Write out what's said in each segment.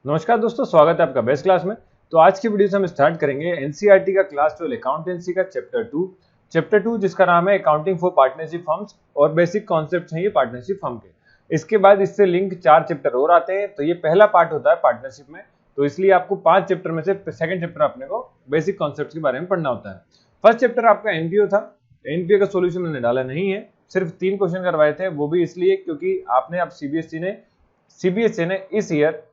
नमस्कार दोस्तों, स्वागत है आपका बेस्ट क्लास में। तो आज की वीडियो से हम स्टार्ट करेंगे एनसीईआरटी का क्लास 12 अकाउंटेंसी का चैप्टर 2 जिसका नाम है अकाउंटिंग फॉर पार्टनरशिप फर्म्स और बेसिक कॉन्सेप्ट्स हैं ये पार्टनरशिप फर्म के। इसके बाद इससे लिंक 4 चैप्टर और आते हैं। तो ये पहला पार्ट होता है पार्टनरशिप में, तो इसलिए आपको 5 चैप्टर में से सेकंड चैप्टर अपने को बेसिक कॉन्सेप्ट्स के बारे में पढ़ना होता है। फर्स्ट चैप्टर आपका एनपीओ था। एनपीओ का सोल्यूशन मैंने डाला नहीं है, सिर्फ 3 क्वेश्चन करवाए थे, वो भी इसलिए क्योंकि आपने अब सीबीएसई ने इस ईयर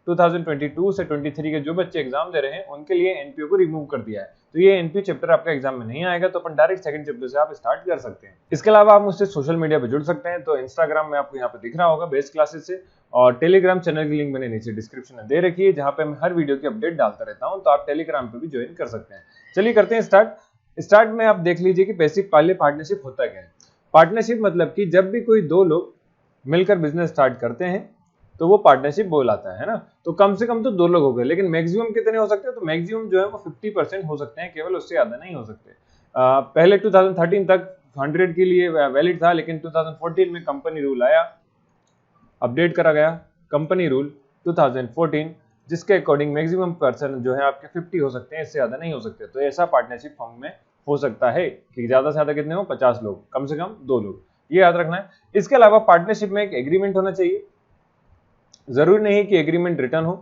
2022 से 23 के जो बच्चे एग्जाम दे रहे हैं उनके लिए एनपीओ को रिमूव कर दिया है। तो ये एनपीओ चैप्टर आपका एग्जाम में नहीं आएगा, तो अपन डायरेक्ट सेकंड चैप्टर से आप स्टार्ट कर सकते हैं। इसके अलावा आप मुझसे सोशल मीडिया पे जुड़ सकते हैं। तो इंस्टाग्राम में आपको यहाँ पे दिख रहा होगा बेस्ट क्लासेस से, और टेलीग्राम चैनल की लिंक मैंने नीचे डिस्क्रिप्शन में दे रखी है, जहाँ पे मैं हर वीडियो की अपडेट डालता रहता हूँ। तो आप टेलीग्राम पे भी ज्वाइन कर सकते हैं। चलिए करते हैं स्टार्ट में आप देख लीजिए कि बेसिक पहले पार्टनरशिप होता क्या है। पार्टनरशिप मतलब कि जब भी कोई 2 लोग मिलकर बिजनेस स्टार्ट करते हैं तो वो पार्टनरशिप बोलाता है ना। तो कम से कम तो 2 लोग हो गए, लेकिन मैक्सिमम कितने हो सकते हैं? तो मैक्सिमम जो है वो 50% हो सकते हैं, केवल उससे ज्यादा नहीं हो सकते। पहले 2013 तक 100 के लिए वैलिड था, लेकिन 2014 में कंपनी रूल आया, अपडेट करा गया कंपनी रूल 2014, जिसके अकॉर्डिंग मैक्सिमम पर्सन जो है आपके 50 हो सकते हैं, इससे ज्यादा नहीं हो सकते। तो ऐसा पार्टनरशिप फर्म में हो सकता है कि ज्यादा से ज्यादा कितने हो, 50 लोग, कम से कम 2 लोग, ये याद रखना है। इसके अलावा पार्टनरशिप में एक एग्रीमेंट होना चाहिए। जरूरी नहीं कि एग्रीमेंट रिटर्न हो,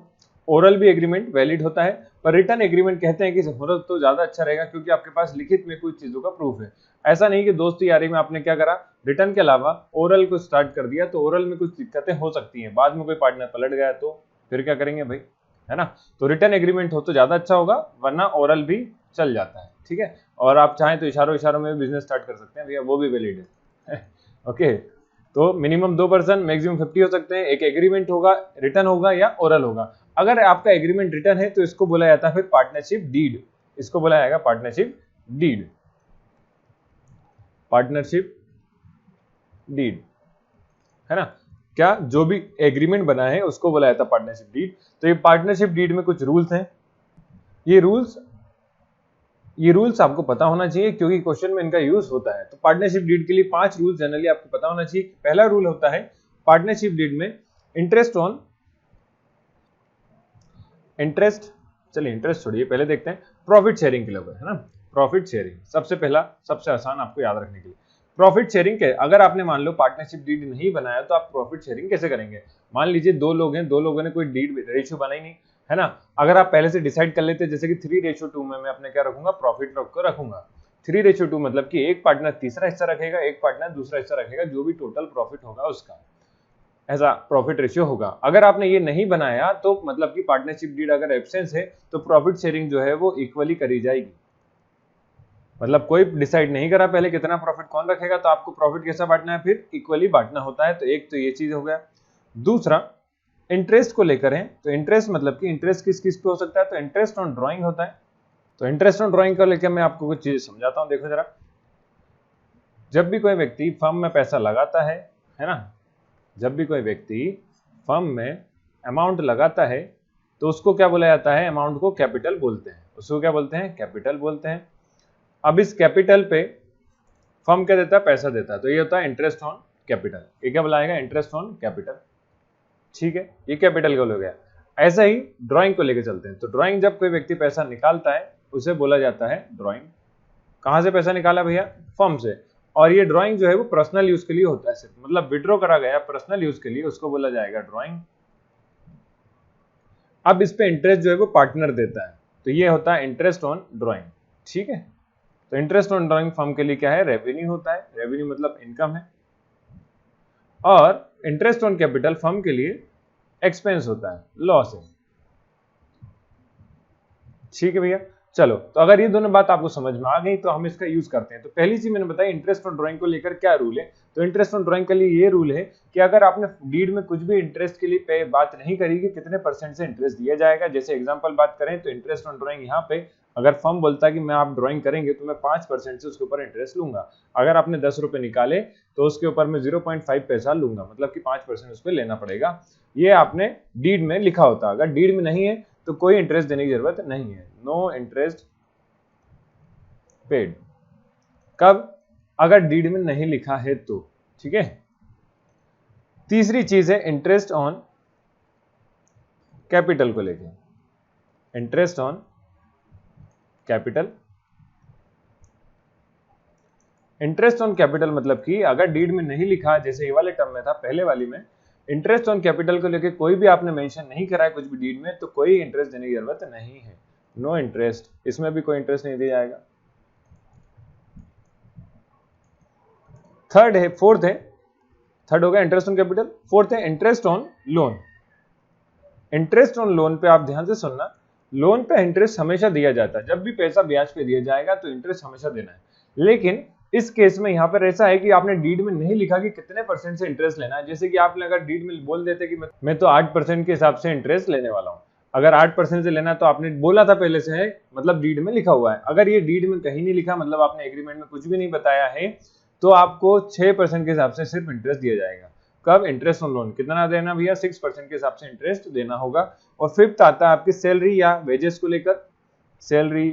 ओरल भी एग्रीमेंट वैलिड होता है, पर रिटर्न एग्रीमेंट कहते हैं कि ओरल तो ज्यादा अच्छा रहेगा, क्योंकि आपके पास लिखित में कुछ चीजों का प्रूफ है। ऐसा नहीं कि दोस्ती यारी में आपने क्या करा, रिटर्न के अलावा ओरल को स्टार्ट कर दिया, तो ओरल में कुछ दिक्कतें हो सकती हैं, बाद में कोई पार्टनर पलट गया तो फिर क्या करेंगे भाई, है ना। तो रिटर्न एग्रीमेंट हो तो ज्यादा अच्छा होगा, वरना ओरल भी चल जाता है, ठीक है। और आप चाहें तो इशारों में बिजनेस स्टार्ट कर सकते हैं भैया, वो भी वैलिड है ओके। तो मिनिमम 2 पर्सन, मैक्सिमम 50 हो सकते हैं। एक एग्रीमेंट होगा, रिटर्न होगा या ओरल होगा। अगर आपका एग्रीमेंट रिटर्न है तो इसको बोला जाता है फिर पार्टनरशिप डीड, इसको बोला जाएगा पार्टनरशिप डीड, पार्टनरशिप डीड, है ना। क्या जो भी एग्रीमेंट बना है उसको बोला जाता है पार्टनरशिप डीड। तो ये पार्टनरशिप डीड में कुछ रूल्स हैं। ये रूल्स आपको पता होना चाहिए, क्योंकि क्वेश्चन में इनका यूज होता है। तो पार्टनरशिप डीड के लिए 5 रूल्स जनरली आपको पता होना चाहिए। पहला रूल होता है पार्टनरशिप डीड में इंटरेस्ट छोड़िए, पहले देखते हैं प्रॉफिट शेयरिंग के लिए, है ना। प्रॉफिट शेयरिंग सबसे पहला, सबसे आसान आपको याद रखने के लिए। प्रॉफिट शेयरिंग के अगर आपने मान लो पार्टनरशिप डीड नहीं बनाया तो आप प्रॉफिट शेयरिंग कैसे करेंगे? मान लीजिए 2 लोग हैं, 2 लोगों ने कोई डीड रेशियो बनाई नहीं, है ना। अगर आप पहले से डिसाइड कर लेते, जैसे कि 3:2 में मैं अपने क्या रखूंगा, प्रॉफिट को रखूंगा 3:2, मतलब कि एक पार्टनर तीसरा हिस्सा रखेगा, एक पार्टनर दूसरा हिस्सा रखेगा, जो भी टोटल प्रॉफिट होगा उसका ऐसा प्रॉफिट रेशियो होगा। अगर आपने ये नहीं बनाया तो मतलब कि पार्टनरशिप डीड अगर एब्सेंस है तो प्रॉफिट शेयरिंग जो है वो इक्वली करी जाएगी। मतलब कोई डिसाइड नहीं करा पहले कितना प्रॉफिट कौन रखेगा, तो आपको प्रॉफिट कैसा बांटना है, फिर इक्वली बांटना होता है। तो एक तो ये चीज हो गया। दूसरा इंटरेस्ट को लेकर है। तो इंटरेस्ट मतलब कि इंटरेस्ट किस किस पे हो सकता है, तो इंटरेस्ट ऑन ड्राइंग होता है। तो इंटरेस्ट ऑन ड्राइंग को लेकर मैं आपको कुछ चीज समझाता हूं, देखो जरा। जब भी कोई व्यक्ति फर्म में पैसा लगाता है ना, जब भी कोई व्यक्ति फर्म में अमाउंट लगाता है तो उसको क्या बोला जाता है, अमाउंट को कैपिटल बोलते हैं। उसको क्या बोलते हैं, कैपिटल बोलते हैं। अब इस कैपिटल पे फर्म क्या देता है, पैसा देता है। तो ये होता है इंटरेस्ट ऑन कैपिटल। ये क्या बुलाएगा, इंटरेस्ट ऑन कैपिटल, ठीक है। ये कैपिटल का हो गया। ऐसा ही ड्राइंग को लेकर चलते हैं। तो ड्राइंग जब कोई व्यक्ति पैसा निकालता है उसे बोला जाता है ड्राइंग। कहां से पैसा निकाला भैया, फर्म से। और ये ड्राइंग जो है वो पर्सनल यूज के लिए होता है सिर्फ, मतलब विड्रॉ करा गया पर्सनल यूज के लिए, उसको बोला जाएगा ड्राइंग। अब इस पे इंटरेस्ट जो है वो पार्टनर देता है, तो ये होता है इंटरेस्ट ऑन ड्राइंग, ठीक है। तो इंटरेस्ट ऑन ड्राइंग फर्म के लिए क्या है, रेवेन्यू होता है। रेवेन्यू मतलब इनकम है। और इंटरेस्ट ऑन कैपिटल फर्म के लिए एक्सपेंस होता है, लॉस है, ठीक है भैया। चलो, तो अगर ये दोनों बात आपको समझ में आ गई तो हम इसका यूज करते हैं। तो पहली चीज मैंने बताई इंटरेस्ट ऑन ड्राइंग को लेकर क्या रूल है। तो इंटरेस्ट ऑन ड्राइंग के लिए ये रूल है कि अगर आपने डीड में कुछ भी इंटरेस्ट के लिए पे बात नहीं करी कि कितने % से इंटरेस्ट दिया जाएगा, जैसे एग्जांपल बात करें तो इंटरेस्ट ऑन ड्राइंग यहाँ पे अगर फर्म बोलता है कि मैं आप ड्राइंग करेंगे तो मैं 5% से उसके ऊपर इंटरेस्ट लूंगा। अगर आपने 10 रुपए निकाले तो उसके ऊपर मैं 0.5 पैसा लूंगा, मतलब कि 5% उस पर लेना पड़ेगा। ये आपने डीड में लिखा होता। अगर डीड में नहीं है तो कोई इंटरेस्ट देने की जरूरत नहीं है, नो इंटरेस्ट पेड। कब, अगर डीड में नहीं लिखा है तो, ठीक है। तीसरी चीज है इंटरेस्ट ऑन कैपिटल को लेके, interest on capital. Interest on capital मतलब कि अगर डीड में नहीं लिखा, जैसे ये वाले टर्म में था, पहले वाली में इंटरेस्ट ऑन कैपिटल को लेके कोई भी आपने मेंशन नहीं करा है कुछ भी डीड में, तो कोई इंटरेस्ट देने की जरूरत नहीं है, नो इंटरेस्ट, इसमें भी कोई इंटरेस्ट नहीं दिया जाएगा। थर्ड हो गया इंटरेस्ट ऑन कैपिटल। फोर्थ है interest on loan. Interest on loan पे आप ध्यान से सुनना, लोन पे इंटरेस्ट हमेशा दिया जाता है, जब भी पैसा ब्याज पे दिया जाएगा तो इंटरेस्ट हमेशा देना है। लेकिन इस केस में यहाँ पर ऐसा है कि आपने डीड में नहीं लिखा कि कितने परसेंट से इंटरेस्ट लेना है। जैसे कि आपने अगर डीड में बोल देते कि मैं तो 8% के हिसाब से इंटरेस्ट लेने वाला हूँ, अगर 8% से लेना तो आपने बोला था पहले से है, मतलब डीड में लिखा हुआ है। अगर ये डीड में कहीं नहीं लिखा, मतलब आपने एग्रीमेंट में कुछ भी नहीं बताया है, तो आपको 6% के हिसाब से सिर्फ इंटरेस्ट दिया जाएगा। कब? Interest on loan. कितना देना भैया? 6% के हिसाब से इंटरेस्ट देना होगा। और फिफ्थ आता है आपकी सैलरी या वेजेस को लेकर, सैलरी,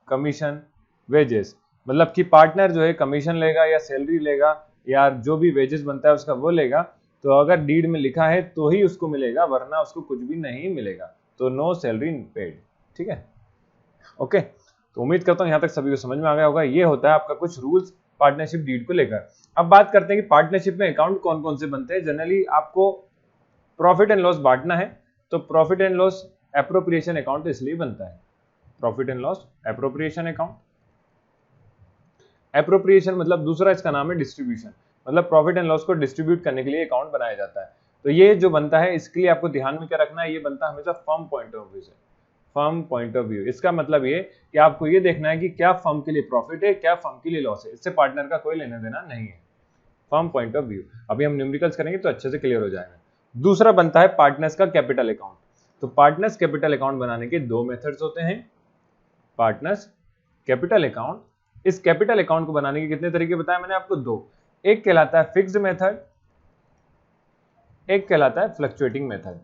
कमीशन, वेजेस, मतलब कि पार्टनर जो है कमीशन लेगा या सैलरी लेगा या जो भी वेजेस बनता है उसका वो लेगा। तो अगर डीड में लिखा है तो ही उसको मिलेगा, वरना उसको कुछ भी नहीं मिलेगा। तो नो सैलरी पेड। ठीक है, ओके। तो उम्मीद करता हूँ यहाँ तक सभी को समझ में आ गया होगा। ये होता है आपका कुछ रूल्स पार्टनरशिप डीड को लेकर। अब बात करते हैं कि पार्टनरशिप में अकाउंट कौन कौन से बनते हैं। जनरली आपको प्रॉफिट एंड लॉस बांटना है, तो profit and loss appropriation account इसलिए बनता है, profit and loss appropriation account. Appropriation मतलब दूसरा इसका नाम है डिस्ट्रीब्यूशन, मतलब प्रॉफिट एंड लॉस को डिस्ट्रीब्यूट करने के लिए अकाउंट बनाया जाता है। तो ये जो बनता है इसके लिए आपको ध्यान में क्या रखना है, ये बनता है हमेशा फर्म पॉइंट ऑफ व्यू से। फर्म पॉइंट ऑफ व्यू, इसका मतलब ये कि आपको ये देखना है कि क्या फर्म के लिए प्रॉफिट है, क्या फर्म के लिए लॉस है, इससे पार्टनर का कोई लेना देना नहीं है। Firm point of view. अभी हम न्यूमेरिकल्स करेंगे तो अच्छे से क्लियर हो जाएगा। दूसरा बनता है पार्टनर्स का कैपिटल अकाउंट। तो पार्टनर्स कैपिटल अकाउंट बनाने के दो मेथड्स होते हैं, पार्टनर्स कैपिटल अकाउंट। इस कैपिटल अकाउंट को बनाने के कितने तरीके बताए मैंने आपको? दो। एक कहलाता है फिक्स्ड मेथड, एक कहलाता है फ्लक्चुएटिंग मेथड।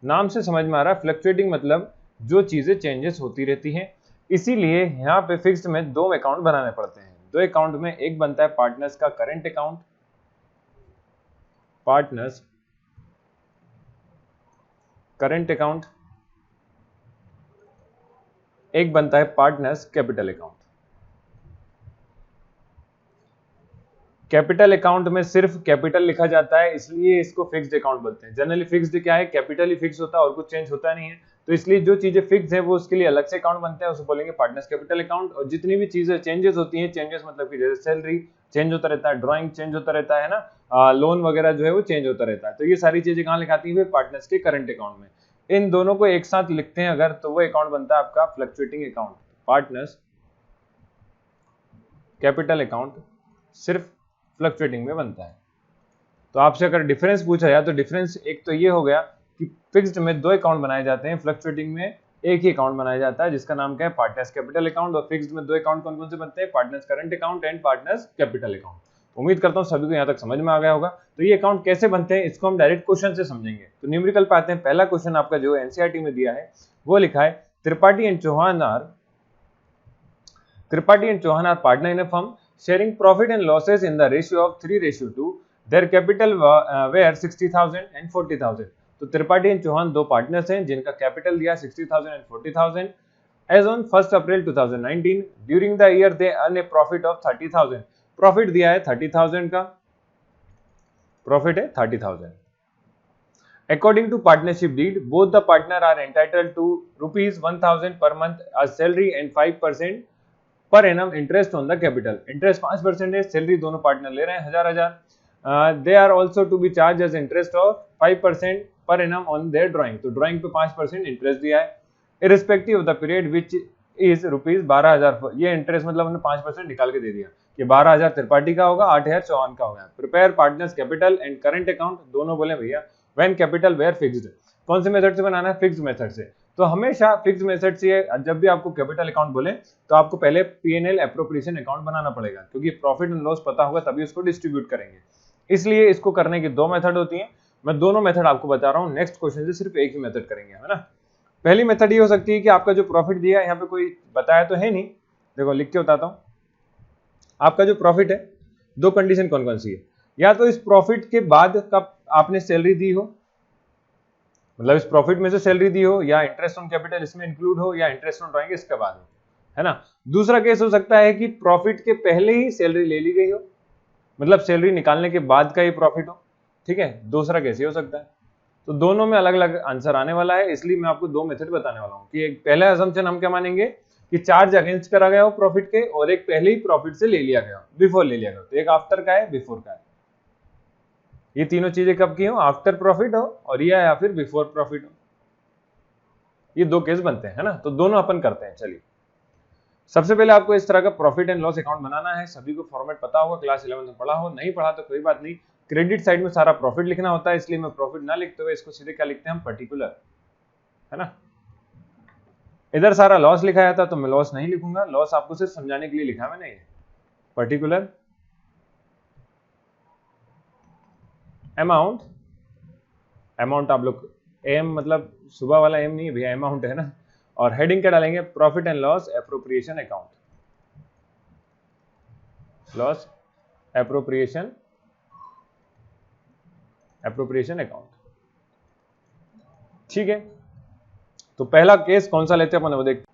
नाम से समझ में आ रहा है, फ्लक्चुएटिंग मतलब जो चीजें चेंजेस होती रहती हैं, इसीलिए यहाँ पे फिक्स्ड में दो अकाउंट बनाने पड़ते हैं। दो अकाउंट में एक बनता है पार्टनर्स का current account, partners current account, एक बनता है partners capital account. Capital account में सिर्फ कैपिटल लिखा जाता है, इसलिए इसको फिक्स्ड अकाउंट बोलते हैं। जनरली फिक्स्ड क्या है, कैपिटल ही फिक्स होता है और कुछ चेंज होता नहीं है। तो इसलिए जो चीजें फिक्स है वो उसके लिए अलग से अकाउंट बनते हैं, उसको बोलेंगे पार्टनर्स कैपिटल अकाउंट। और जितनी भी चीजें चेंजेस होती हैं, चेंजेस मतलब कि जैसे सैलरी चेंज होता रहता है, ड्राइंग चेंज होता रहता है ना, लोन वगैरह जो है वो चेंज होता रहता है, तो ये सारी चीजें कहाँ लिखाती है? पार्टनर्स के करंट अकाउंट में। इन दोनों को एक साथ लिखते हैं अगर, तो वो अकाउंट बनता है आपका fluctuating account, partners capital account सिर्फ फ्लक्चुएटिंग में बनता है। तो आपसे अगर डिफरेंस पूछा जाए तो डिफरेंस एक तो ये हो गया कि फिक्स्ड में दो अकाउंट बनाए जाते हैं, फ्लक्चुएटिंग में एक ही अकाउंट बनाया जाता है जिसका नाम क्या है? Partners capital account. और फिक्स्ड में दो अकाउंट कौन कौन से बनते हैं? Partners current account and partners capital account. उम्मीद करता हूं सभी को यहां तक समझ में आ गया होगा। तो ये अकाउंट कैसे बनते हैं इसको हम डायरेक्ट क्वेश्चन से समझेंगे। तो न्यूमेरिकल पे आते हैं। पहला क्वेश्चन आपका जो एनसीईआरटी में दिया है वो लिखा है Tripathi and Chauhan are partner in a firm sharing profit and losses in the ratio of 3:2. Their capital were 60,000 and 40,000. तो त्रिपाठी एंड चौहान दो पार्टनर्स हैं जिनका कैपिटल दिया 60,000 and 40,000. As on 1st April 2019, during the year they earn a profit of 30,000. Profit दिया है 30,000 का, profit है 30,000. According to partnership deed, both the partner are entitled to rupees 1,000 per month as salary and 5% per annum interest on the capital. Interest 5% है, salary दोनों partner ले रहे हैं 1000। They are also to be charge as interest of 5% per annum on their drawing. तो drawing पे 5% interest दिया है, irrespective of the period which is rupees 12,000। ये इंटरेस्ट मतलब हमने 5% निकाल के दे दिया कि 12,000 त्रिपाठी का होगा, 8,000 चौहान का होगा। Prepare partners capital and current account, दोनों बोले भैया व्हेन कैपिटल वेयर फिक्स्ड। कौन से मेथड से बनाना है? फिक्स्ड मेथड से। तो हमेशा फिक्स्ड मेथड से जब भी आपको कैपिटल अकाउंट बोले तो आपको पहले पीएनएल एप्रोप्रिएशन अकाउंट बनाना पड़ेगा, क्योंकि प्रॉफिट एंड लॉस पता होगा तभी उसको डिस्ट्रीब्यूट करेंगे। इसलिए इसको करने की दो मेथड होती हैं, मैं दोनों मेथड आपको बता रहा हूँ। नेक्स्ट क्वेश्चन से सिर्फ एक ही मेथड करेंगे, है ना। पहली मेथड ये हो सकती है कि आपका जो प्रॉफिट दिया है यहाँ पे कोई बताया तो है नहीं, देखो लिख के बताता हूँ। आपका जो प्रॉफिट है, दो कंडीशन कौन कौन सी है? या तो इस प्रॉफिट के बाद कब आपने सैलरी दी हो, मतलब इस प्रॉफिट में से सैलरी दी हो, या इंटरेस्ट ऑन कैपिटल इसमें इंक्लूड हो, या इंटरेस्ट ऑन ड्राइंग इसके बाद हो, है ना। दूसरा केस हो सकता है कि प्रॉफिट के पहले ही सैलरी ले ली गई हो, मतलब सैलरी निकालने के बाद का ही प्रॉफिट हो, ठीक है। दूसरा केस ये हो सकता है। तो दोनों में अलग अलग आंसर आने वाला है, इसलिए मैं आपको दो मेथड बताने वाला हूँ कि एक पहला असम्पशन हम क्या मानेंगे कि चार्ज अगेंस्ट करा गया हो प्रॉफिट के, और एक पहले ही प्रॉफिट से ले लिया गया हो, बिफोर ले लिया गया हो। तो एक आफ्टर का है, बिफोर का है। ये तीनों चीजें कब की हो, आफ्टर प्रॉफिट हो, और या फिर बिफोर प्रॉफिट हो। ये दो केस बनते हैं, है ना। तो दोनों अपन करते हैं। चलिए, सबसे पहले आपको इस तरह का प्रॉफिट एंड लॉस अकाउंट बनाना है। सभी को फॉर्मेट पता होगा, क्लास 11 में पढ़ा हो, नहीं पढ़ा तो कोई बात नहीं। क्रेडिट साइड में सारा प्रॉफिट लिखना होता है, इसलिए मैं प्रॉफिट ना लिखते हुए इसको सीधे क्या लिखते हैं हम, पर्टिकुलर, है ना। इधर सारा लॉस लिखा जाता तो मैं लॉस नहीं लिखूंगा, लॉस आपको सिर्फ समझाने के लिए लिखा मैंने ये पर्टिकुलर अमाउंट। अमाउंट आप लोग एम मतलब सुबह वाला एम नहीं भैया, अमाउंट है ना। और हेडिंग क्या डालेंगे, profit and loss appropriation account, loss appropriation account, ठीक है। तो पहला केस कौन सा लेते हैं अपन, वो देख।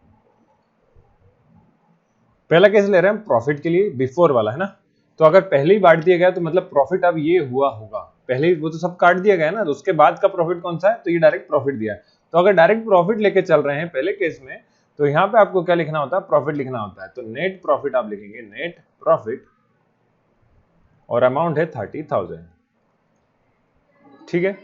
पहला केस ले रहे हैं हम प्रॉफिट के लिए, बिफोर वाला, है ना। तो अगर पहले ही बांट दिया गया तो मतलब प्रॉफिट अब ये हुआ होगा, पहले ही वो तो सब काट दिया गया है ना, तो उसके बाद का प्रॉफिट कौन सा है, तो ये डायरेक्ट प्रॉफिट दिया है। तो अगर डायरेक्ट प्रॉफिट लेके चल रहे हैं पहले केस में, तो यहाँ पे आपको क्या लिखना होता है, प्रॉफिट लिखना होता है। तो नेट प्रॉफिट आप लिखेंगे, नेट प्रॉफिट, और अमाउंट है 30,000, ठीक है।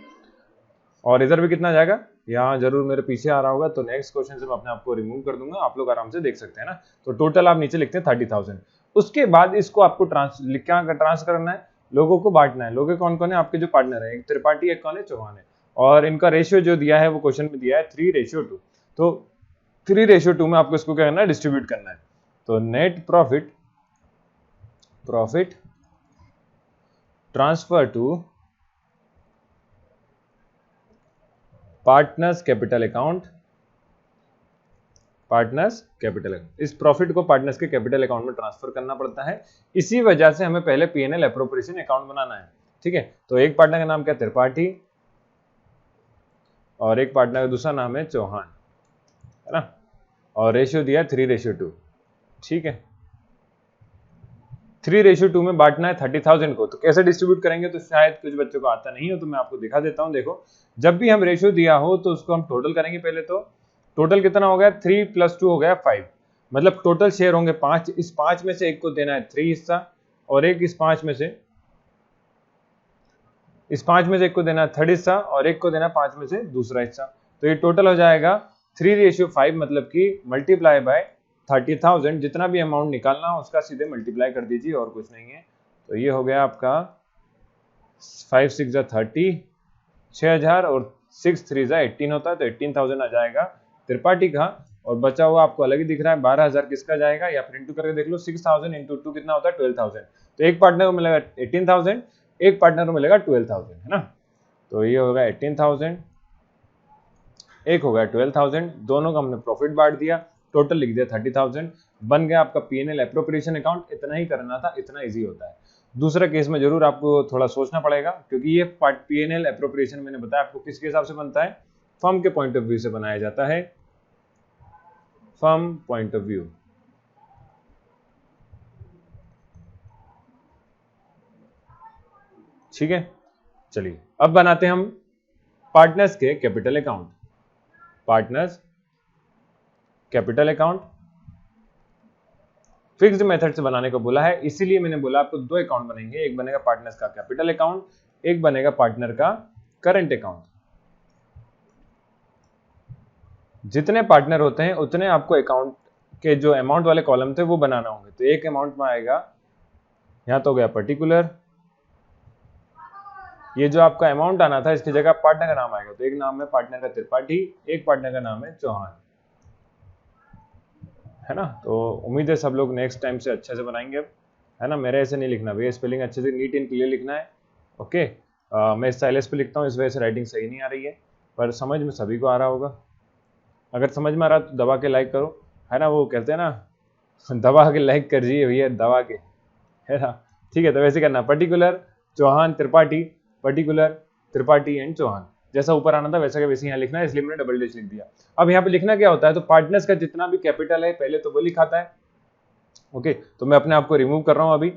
और इधर भी कितना जाएगा, यहाँ जरूर मेरे पीछे आ रहा होगा, तो नेक्स्ट क्वेश्चन से मैं अपने आप को रिमूव कर दूंगा, आप लोग आराम से देख सकते हैं ना। तो टोटल आप नीचे लिखते हैं 30,000। उसके बाद इसको आपको ट्रांसफर करना है, लोगों को बांटना है। लोग कौन कौन है, आपके जो पार्टनर है, एक त्रिपाठी, एक कौन है, चौहान है। और इनका रेशियो जो दिया है वो क्वेश्चन में दिया है 3:2। तो 3:2 में आपको इसको क्या करना है, डिस्ट्रीब्यूट करना है। तो net profit transfer to partners capital account, इस प्रॉफिट को पार्टनर्स के कैपिटल अकाउंट में ट्रांसफर करना पड़ता है। इसी वजह से हमें पहले पीएनएल एप्रोप्रिएशन अकाउंट बनाना है, ठीक है। तो एक पार्टनर का नाम क्या है, त्रिपाठी, और एक पार्टनर का दूसरा नाम है चौहान, है ना। और रेशियो दिया 3:2, ठीक है। 3:2 में बांटना है 30,000 को। तो कैसे डिस्ट्रीब्यूट करेंगे, तो शायद कुछ बच्चों को आता नहीं हो, तो मैं आपको दिखा देता हूं। देखो, जब भी हम रेशियो दिया हो तो उसको हम टोटल करेंगे। पहले तो टोटल कितना हो गया, 3 + 2 हो गया 5, मतलब टोटल शेयर होंगे 5। इस 5 में से एक को देना है 3 हिस्सा, और एक इस 5 में से एक को देना है 3rd हिस्सा, और एक को देना 5 में से दूसरा हिस्सा। तो ये टोटल हो जाएगा 3:5, मतलब कि मल्टीप्लाई बाय 30,000। जितना भी अमाउंट निकालना हो उसका सीधे मल्टीप्लाई कर दीजिए, और कुछ नहीं है। तो ये हो गया आपका 5 × 6 = 30, 6,000, और 6 × 3 = 18 होता है, तो 18,000 आ जाएगा त्रिपाठी का। और बचा हुआ आपको अलग ही दिख रहा है 12,000 किसका जाएगा, या फिर इंटू करके देख लो। 6,000 × 2 कितना होता है, 12,000। तो एक पार्टनर को मिलेगा 18,000, एक पार्टनर को मिलेगा 12,000, है ना। तो ये होगा 18,000, एक हो गया 12,000, दोनों का हमने प्रॉफिट बांट दिया, टोटल लिख दिया 30,000, बन गया आपका पीएनएल एप्रोप्रिएशन अकाउंट। इतना ही करना था, इतना इजी होता है। दूसरा केस में जरूर आपको थोड़ा सोचना पड़ेगा, क्योंकि ये पीएनएल एप्रोप्रिएशन मैंने बताया आपको किसके हिसाब से बनता है, फर्म के पॉइंट ऑफ व्यू से बनाया जाता है, फर्म पॉइंट ऑफ व्यू। ठीक है, चलिए अब बनाते हैं हम पार्टनर्स के capital account, partners capital account. Fixed method से बनाने को बोला है, इसीलिए मैंने बोला आपको दो अकाउंट बनेंगे, एक बनेगा पार्टनर्स का कैपिटल अकाउंट, एक बनेगा पार्टनर का करंट अकाउंट। जितने पार्टनर होते हैं उतने आपको अकाउंट के जो अमाउंट वाले कॉलम थे वो बनाना होंगे। तो एक अमाउंट में आएगा, यहां तो हो गया पर्टिकुलर, ये जो आपका अमाउंट आना था इसकी जगह पार्टनर का नाम आएगा। तो एक नाम है पार्टनर का त्रिपाठी, एक पार्टनर का नाम है चौहान, है ना। तो उम्मीद है सब लोग नेक्स्ट टाइम से अच्छे से बनाएंगे अब, है ना। मेरे ऐसे नहीं लिखना भैया, स्पेलिंग अच्छे से नीट एंड क्लियर लिखना है। ओके, मैं स्टाइलिश पे लिखता हूँ, इस वजह से राइटिंग सही नहीं आ रही है, पर समझ में सभी को आ रहा होगा। अगर समझ में आ रहा तो दबा के लाइक करो, है ना। वो कहते हैं ना, दबा के लाइक कर दिए भैया, दबा के, है ना। ठीक है, तो वैसे करना, particular Chauhan Tripathi, particular Tripathi and Chauhan. जैसा ऊपर आना था वैसा का वैसे यहाँ लिखना है, इसलिए मैंने डबल डैश लिख दिया। अब यहाँ पे लिखना क्या होता है, तो पार्टनर्स का जितना भी कैपिटल है पहले तो वो लिखाता है। ओके, तो मैं अपने आप को रिमूव कर रहा हूं अभी।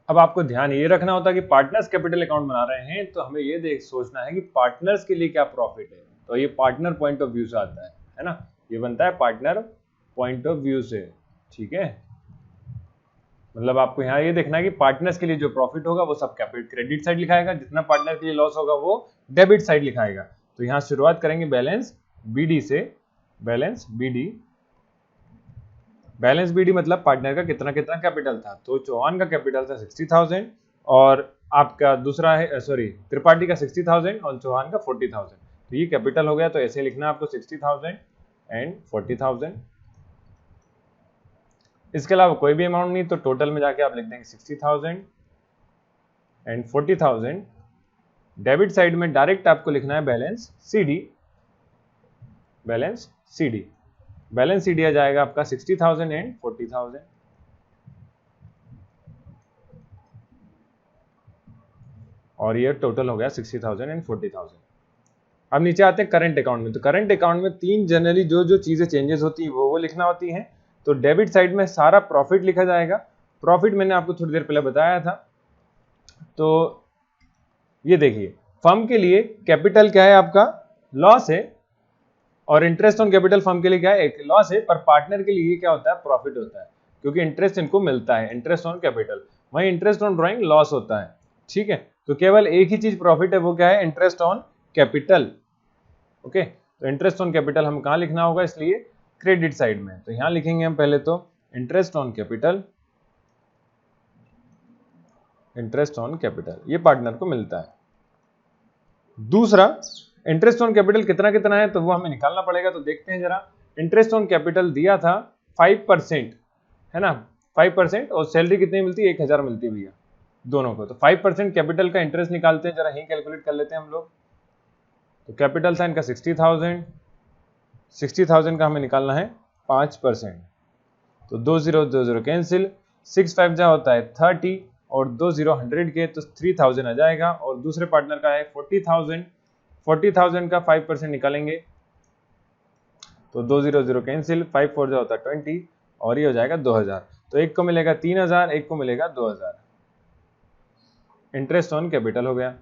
अब आपको ध्यान ये रखना होता है कि पार्टनर्स कैपिटल अकाउंट बना रहे हैं तो हमें ये सोचना है कि पार्टनर्स के लिए क्या प्रॉफिट है, तो ये पार्टनर पॉइंट ऑफ व्यू से आता है ना, ये बनता है पार्टनर पॉइंट ऑफ व्यू से। ठीक है, मतलब आपको यहाँ ये देखना है कि पार्टनर्स के लिए जो प्रॉफिट होगा वो सब क्रेडिट साइड लिखाएगा, जितना पार्टनर के लिए लॉस होगा वो डेबिट साइड लिखाएगा। तो यहाँ शुरुआत करेंगे बैलेंस बीडी से, बैलेंस बीडी। बैलेंस बीडी मतलब पार्टनर का कितना कितना कैपिटल था, तो चौहान का कैपिटल था 60,000 और आपका दूसरा है त्रिपाठी का 60,000 और चौहान का 40,000। तो ये कैपिटल हो गया, तो ऐसे लिखना है आपको 60,000 एंड 40,000। इसके अलावा कोई भी अमाउंट नहीं, तो टोटल में जाके आप लिख देंगे 60,000 एंड 40,000। डेबिट साइड में डायरेक्ट आपको लिखना है balance CD, balance CD. Balance CD आ जाएगा आपका 60,000 एंड 40,000। और ये टोटल हो गया 60,000 एंड 40,000। अब नीचे आते हैं करंट अकाउंट में। तो करंट अकाउंट में तीन जनरली जो चीजें चेंजेस होती हैं वो लिखना होती हैं। तो डेबिट साइड में सारा प्रॉफिट लिखा जाएगा। प्रॉफिट मैंने आपको थोड़ी देर पहले बताया था। तो ये देखिए, फर्म के लिए कैपिटल क्या है आपका, लॉस है, और इंटरेस्ट ऑन कैपिटल फर्म के लिए क्या है, एक लॉस है, पर पार्टनर के लिए क्या होता है, प्रॉफिट होता है, क्योंकि इंटरेस्ट इनको मिलता है, इंटरेस्ट ऑन कैपिटल। वहीं इंटरेस्ट ऑन ड्राइंग लॉस होता है। ठीक है, तो केवल एक ही चीज प्रॉफिट है, वो क्या है, इंटरेस्ट ऑन कैपिटल। ओके, तो इंटरेस्ट ऑन कैपिटल हम कहाँ लिखना होगा, इसलिए क्रेडिट साइड में। तो यहां लिखेंगे हम पहले तो interest on capital, interest on capital, ये पार्टनर को मिलता है। दूसरा, इंटरेस्ट ऑन कैपिटल कितना कितना है, तो वो हमें निकालना पड़ेगा। तो देखते हैं जरा, इंटरेस्ट ऑन कैपिटल दिया था 5%, है ना, 5%, और सैलरी कितनी मिलती है, 1,000 मिलती है भैया दोनों को। तो 5% कैपिटल का इंटरेस्ट निकालते हैं, जरा ही कैलकुलेट कर लेते हैं हम लोग। तो कैपिटल था इनका 60,000, 60,000 का हमें निकालना है 5%। तो 2 0 कैंसिल, 6 5 जा होता है 30, और 2 0 100 के, तो 3,000 आ जाएगा। और दूसरे पार्टनर का है 40,000, 40,000 का 5% निकालेंगे, तो 2 0 कैंसिल, 5 4 जा होता है 20, और ये हो जाएगा 2,000। तो एक को मिलेगा 3,000, एक को मिलेगा 2,000। इंटरेस्ट ऑन कैपिटल हो गया।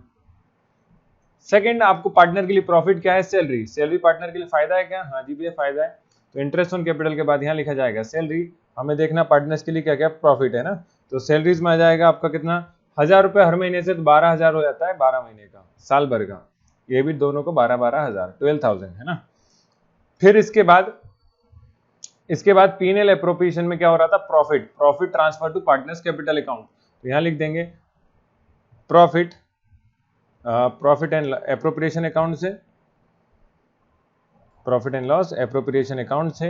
सेकंड, आपको पार्टनर के लिए प्रॉफिट क्या है, सैलरी। सैलरी पार्टनर के लिए फायदा है क्या, हाँ जी भैया फायदा है। तो इंटरेस्ट ऑन कैपिटल के बाद यहाँ लिखा जाएगा सैलरी। हमें देखना पार्टनर्स के लिए क्या क्या प्रॉफिट है ना। तो सैलरीज में आ जाएगा आपका कितना, 1,000 रुपये हर महीने से, तो 12,000 हो जाता है 12 महीने का, साल भर का। ये भी दोनों को 12,000, 12,000 है ना। फिर इसके बाद P&L एप्रोप्रिएशन में क्या हो रहा था, profit, profit transfer to partners capital account. तो यहाँ लिख देंगे profit, profit and appropriation account से, profit and loss appropriation account से।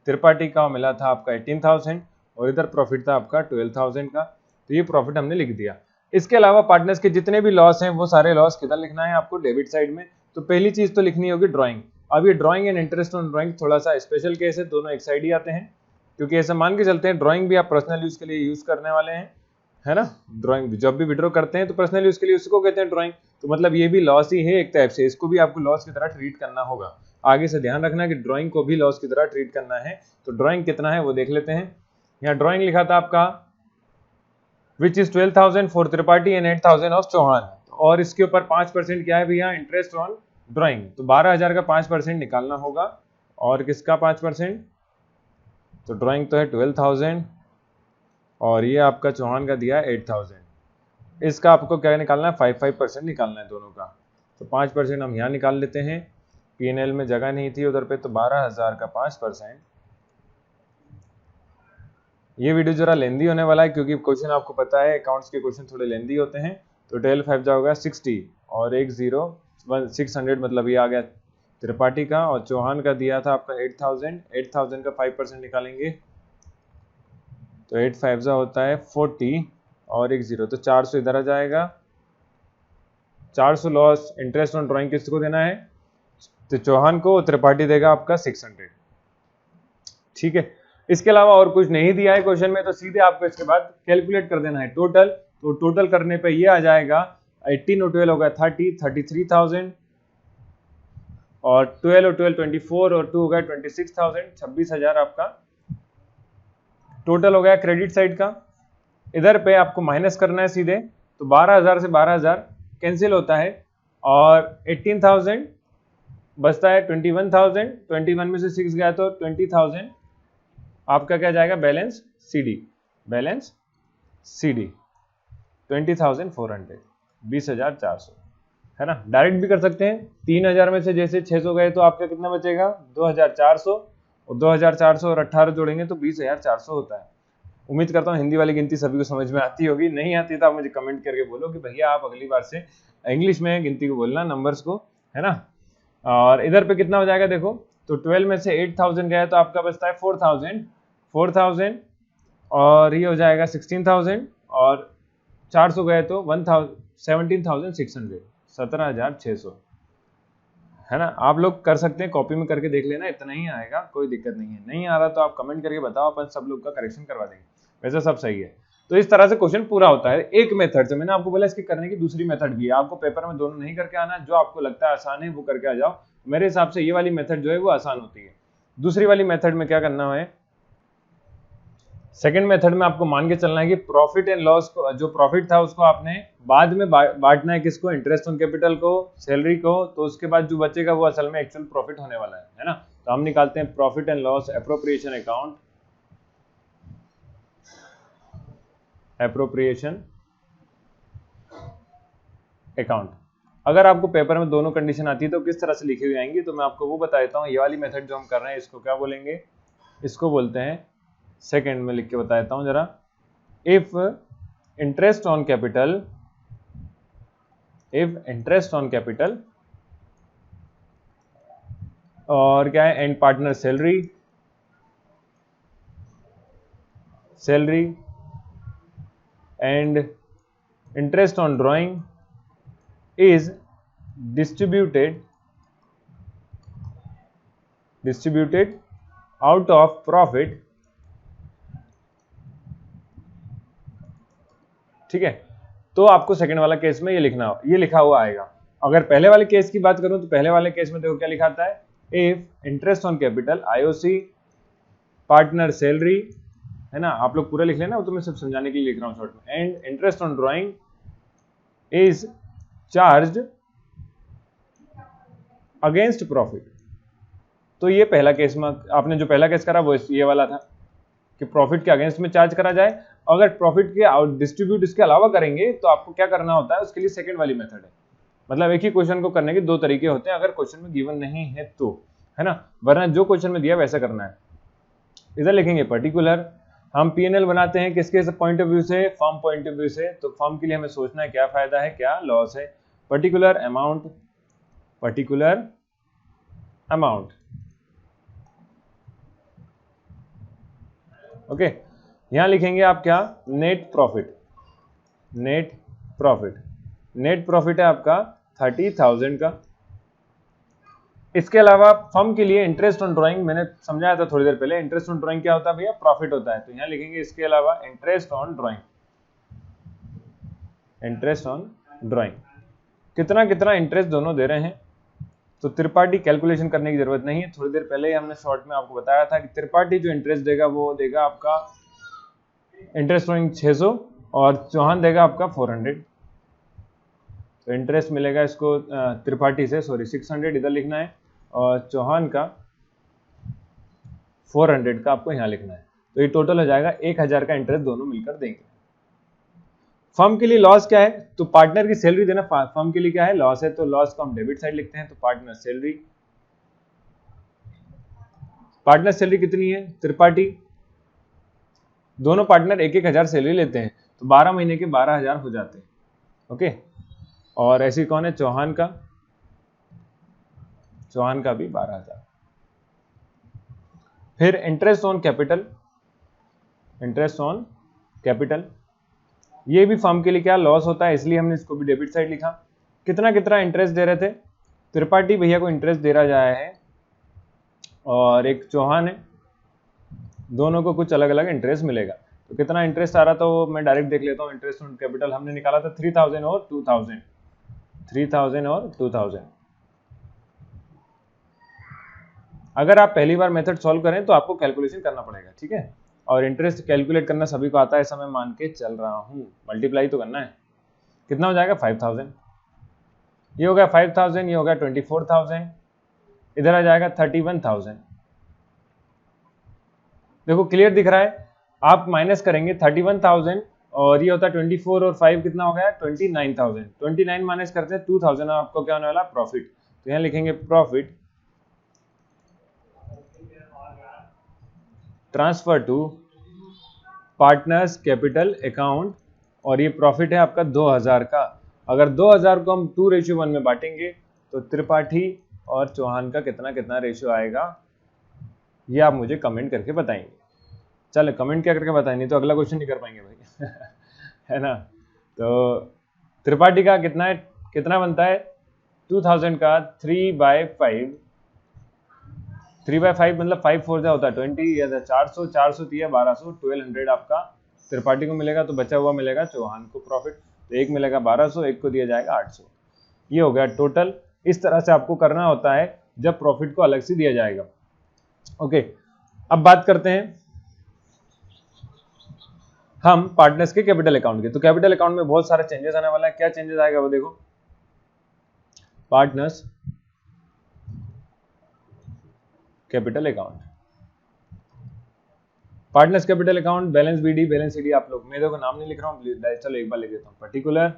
त्रिपाठी का मिला था आपका 18,000, और इधर प्रॉफिट था आपका 12,000 का। तो ये प्रॉफिट हमने लिख दिया। इसके अलावा पार्टनर्स के जितने भी लॉस हैं वो सारे लॉस किधर लिखना है आपको, डेबिट साइड में। तो पहली चीज तो लिखनी होगी ड्राइंग। अब ये drawing and interest on drawing थोड़ा सा स्पेशल केस है, दोनों एक साइड ही आते हैं, क्योंकि ऐसा मान के चलते हैं ड्राइंग भी आप पर्सनल यूज के लिए यूज करने वाले हैं, है ना। ड्राइंग जब भी विड्रॉ करते हैं तो पर्सनल यूज के लिए उसको कहते हैं ड्राइंग। तो मतलब ये भी लॉस ही है एक टाइप से, इसको भी आपको लॉस की तरह ट्रीट करना होगा। आगे से ध्यान रखना कि ड्राइंग को भी लॉस की तरह ट्रीट करना है। तो ड्राइंग कितना है वो देख लेते हैं। यहाँ ड्राइंग लिखा था आपका which is 12,000 for Tripathi and 8,000 of Chauhan, और इसके ऊपर 5% क्या है भैया, इंटरेस्ट ऑन ड्राइंग। तो 12,000 का 5% निकालना होगा, और किसका 5%, तो ड्राइंग तो है 12,000, और ये आपका चौहान का दिया 8,000। इसका आपको क्या निकालना है, 5% निकालना है दोनों का। तो 5% हम यहाँ निकाल लेते हैं, P&L में जगह नहीं थी उधर पे, तो 12,000 का 5%। ये वीडियो जरा लेंदी होने वाला है, क्योंकि क्वेश्चन आपको पता है अकाउंट्स के क्वेश्चन थोड़े लेंदी होते हैं। तो 12 5 जाओगा 60, और 600, मतलब ये आ गया त्रिपाठी का, और चौहान का दिया था आपका 8,000, 8,000 का 5% निकालेंगे, तो 8 5 होता है 40, और 10, तो 400 इधर आ जाएगा। 400 लॉस इंटरेस्ट ऑन ड्राइंग किसको देना है, तो चौहान को, त्रिपाठी देगा आपका 600। ठीक है, इसके अलावा और कुछ नहीं दिया है क्वेश्चन में, तो सीधे आपको इसके बाद कैलकुलेट कर देना है टोटल। तो टोटल करने पे ये आ जाएगा 18 और 12 हो गया 30, 33,000 और 12 और 12 24 और 2 हो गया 26,000, 26,000 आपका टोटल हो गया क्रेडिट साइड का। इधर पे आपको माइनस करना है सीधे, तो 12,000 से 12,000 कैंसिल होता है और 18,000 बचता है 21,000, 21 में से 6 गया तो 20,000 आपका क्या जाएगा बैलेंस सीडी, बैलेंस सीडी 20,400, 20,400 है ना। डायरेक्ट भी कर सकते हैं, 3,000 में से जैसे 600 गए तो आपका कितना बचेगा 2,400 और 2,400 और 18 जोड़ेंगे तो 20,400 होता है। उम्मीद करता हूँ हिंदी वाली गिनती सभी को समझ में आती होगी, नहीं आती तो आप मुझे कमेंट करके बोलो कि भैया आप अगली बार से इंग्लिश में गिनती को बोलना, नंबर्स को, है ना। और इधर पे कितना हो जाएगा देखो, तो 12 में से 8,000 गया तो आपका बचता है 4,000 और ये हो जाएगा 16,000 और 400 गए तो 17,600, 17,600 है ना। आप लोग कर सकते हैं, कॉपी में करके देख लेना, इतना ही आएगा, कोई दिक्कत नहीं है। नहीं आ रहा तो आप कमेंट करके बताओ, अपन सब लोग का करेक्शन करवा देंगे, वैसे सब सही है। तो इस तरह से क्वेश्चन पूरा होता है एक मेथड से। मैंने आपको बोला इसके करने की दूसरी मेथड भी है, आपको पेपर में दोनों नहीं करके आना, जो आपको लगता है आसान है वो करके आ जाओ। मेरे हिसाब से ये वाली मेथड जो है वो आसान होती है। दूसरी वाली मेथड में क्या करना है, सेकंड मेथड में आपको मान के चलना है कि प्रॉफिट एंड लॉस को, जो प्रॉफिट था उसको आपने बाद में बांटना है किसको, इंटरेस्ट ऑन कैपिटल को, सैलरी को, तो उसके बाद जो बचेगा वो असल में एक्चुअल प्रॉफिट होने वाला है ना। तो हम निकालते हैं profit and loss appropriation account, appropriation account. अगर आपको पेपर में दोनों कंडीशन आती है तो किस तरह से लिखी हुई आएंगी, तो मैं आपको वो बता देता हूँ। ये वाली मेथड जो हम कर रहे हैं इसको क्या बोलेंगे, इसको बोलते हैं, सेकंड में लिख के बता देता हूं जरा, if interest on capital, if interest on capital और क्या है and partner salary, salary and interest on drawing is distributed out of profit, ठीक है। तो आपको सेकंड वाला केस में ये लिखा हुआ आएगा। अगर पहले वाले केस की बात करूं तो पहले वाले केस में देखो क्या लिखा था है, if interest on capital IOC partner salary, है ना। आप लोग पूरा लिख लेना, तो मैं सब समझाने के लिए लिख रहा हूं शॉर्ट में, and interest on drawing is charged against profit. तो ये पहला केस में आपने जो पहला केस करा वो ये वाला था कि प्रॉफिट के अगेंस्ट में चार्ज करा जाए। अगर प्रॉफिट के डिस्ट्रीब्यूट इसके अलावा करेंगे तो आपको क्या करना होता है, उसके लिए सेकंड वाली मेथड है। मतलब एक ही क्वेश्चन को करने के दो तरीके होते हैं, अगर क्वेश्चन में गिवन नहीं है तो, है ना, वरना जो क्वेश्चन में दिया वैसा करना है। इधर लिखेंगे पर्टिकुलर, हम P&L बनाते हैं किसके पॉइंट ऑफ व्यू से, फर्म पॉइंट ऑफ व्यू से। तो फर्म के लिए हमें सोचना है क्या फायदा है क्या लॉस है। Particular amount, particular amount, okay. यहां लिखेंगे आप क्या, net profit, net profit, net profit है आपका 30,000 का। इसके अलावा फर्म के लिए इंटरेस्ट ऑन ड्राइंग मैंने समझाया था थोड़ी देर पहले, इंटरेस्ट ऑन ड्राइंग क्या होता है भैया, प्रॉफिट होता है। तो यहां लिखेंगे इसके अलावा interest on drawing, interest on drawing, कितना कितना इंटरेस्ट दोनों दे रहे हैं। तो त्रिपाठी कैलकुलेशन करने की जरूरत नहीं है, थोड़ी देर पहले ही हमने शॉर्ट में आपको बताया था कि त्रिपाठी जो इंटरेस्ट देगा वो देगा आपका इंटरेस्ट ड्राइंग 600 और चौहान देगा आपका 400। तो इंटरेस्ट मिलेगा इसको त्रिपाठी से, सॉरी 600 इधर लिखना है और चौहान का 400 का आपको यहाँ लिखना है। तो ये टोटल हो जाएगा 1,000 का इंटरेस्ट दोनों मिलकर देंगे। फर्म के लिए लॉस क्या है, तो पार्टनर की सैलरी देना फर्म के लिए क्या है, लॉस है। तो लॉस को हम डेबिट साइड लिखते हैं, तो पार्टनर सैलरी, पार्टनर सैलरी कितनी है, त्रिपाठी, दोनों पार्टनर 1,000 सैलरी लेते हैं तो 12 महीने के 12,000 हो जाते हैं, ओके। और ऐसी कौन है, चौहान का, चौहान का भी 12,000। फिर interest on capital, interest on capital, ये भी फर्म के लिए क्या लॉस होता है, इसलिए हमने इसको भी डेबिट साइड लिखा। कितना कितना इंटरेस्ट दे रहे थे, त्रिपाठी भैया को इंटरेस्ट दे रहा जाया है और एक चौहान है, दोनों को कुछ अलग अलग इंटरेस्ट मिलेगा। तो कितना इंटरेस्ट आ रहा था वो मैं डायरेक्ट देख लेता हूँ। इंटरेस्ट ऑन कैपिटल हमने निकाला था 3000 और 2000, 3000 और 2000। अगर आप पहली बार मेथड सॉल्व करें तो आपको कैलकुलेशन करना पड़ेगा, ठीक है। और इंटरेस्ट कैलकुलेट करना सभी को आता है, ऐसा मैं मान के चल रहा हूँ। मल्टीप्लाई तो करना है। कितना हो जाएगा 5000, ये हो गया 5000, ये हो गया 24000, इधर आ जाएगा 31000। देखो क्लियर दिख रहा है। आप माइनस करेंगे 31000 और ये होता है 24 और 5 कितना हो गया 29000। 29 माइनस करते हैं 2000, आपको क्या होने वाला प्रॉफिट। तो यहाँ लिखेंगे profit transfer to partners capital account, और ये प्रॉफिट है आपका 2000 का। अगर 2000 को हम 2:1 में बांटेंगे तो त्रिपाठी और चौहान का कितना कितना रेशियो आएगा, ये आप मुझे कमेंट करके बताएंगे। चलो कमेंट क्या करके बताएं, नहीं तो अगला क्वेश्चन नहीं कर पाएंगे भाई है ना। तो त्रिपाठी का कितना है, कितना बनता है 2000 का 3/5, 3/5 मतलब 5 4 होता है 20, या 400, 400 दिया 1200, 1200 आपका त्रिपाठी को मिलेगा। तो बचा हुआ मिलेगा चौहान को प्रॉफिट। तो एक मिलेगा 1200, एक को दिया जाएगा 800। ये हो गया टोटल। इस तरह से आपको करना होता है जब प्रॉफिट को अलग से दिया जाएगा। ओके, अब बात करते हैं हम पार्टनर्स के कैपिटल अकाउंट के। तो कैपिटल अकाउंट में बहुत सारे चेंजेस आने वाला है। क्या चेंजेस आएगा वो देखो। Partners capital account, partners capital account, balance BD, balance CD. आप लोग, मैं देखो नाम नहीं लिख रहा हूँ, चलो एक बार लिख देता हूँ। पर्टिकुलर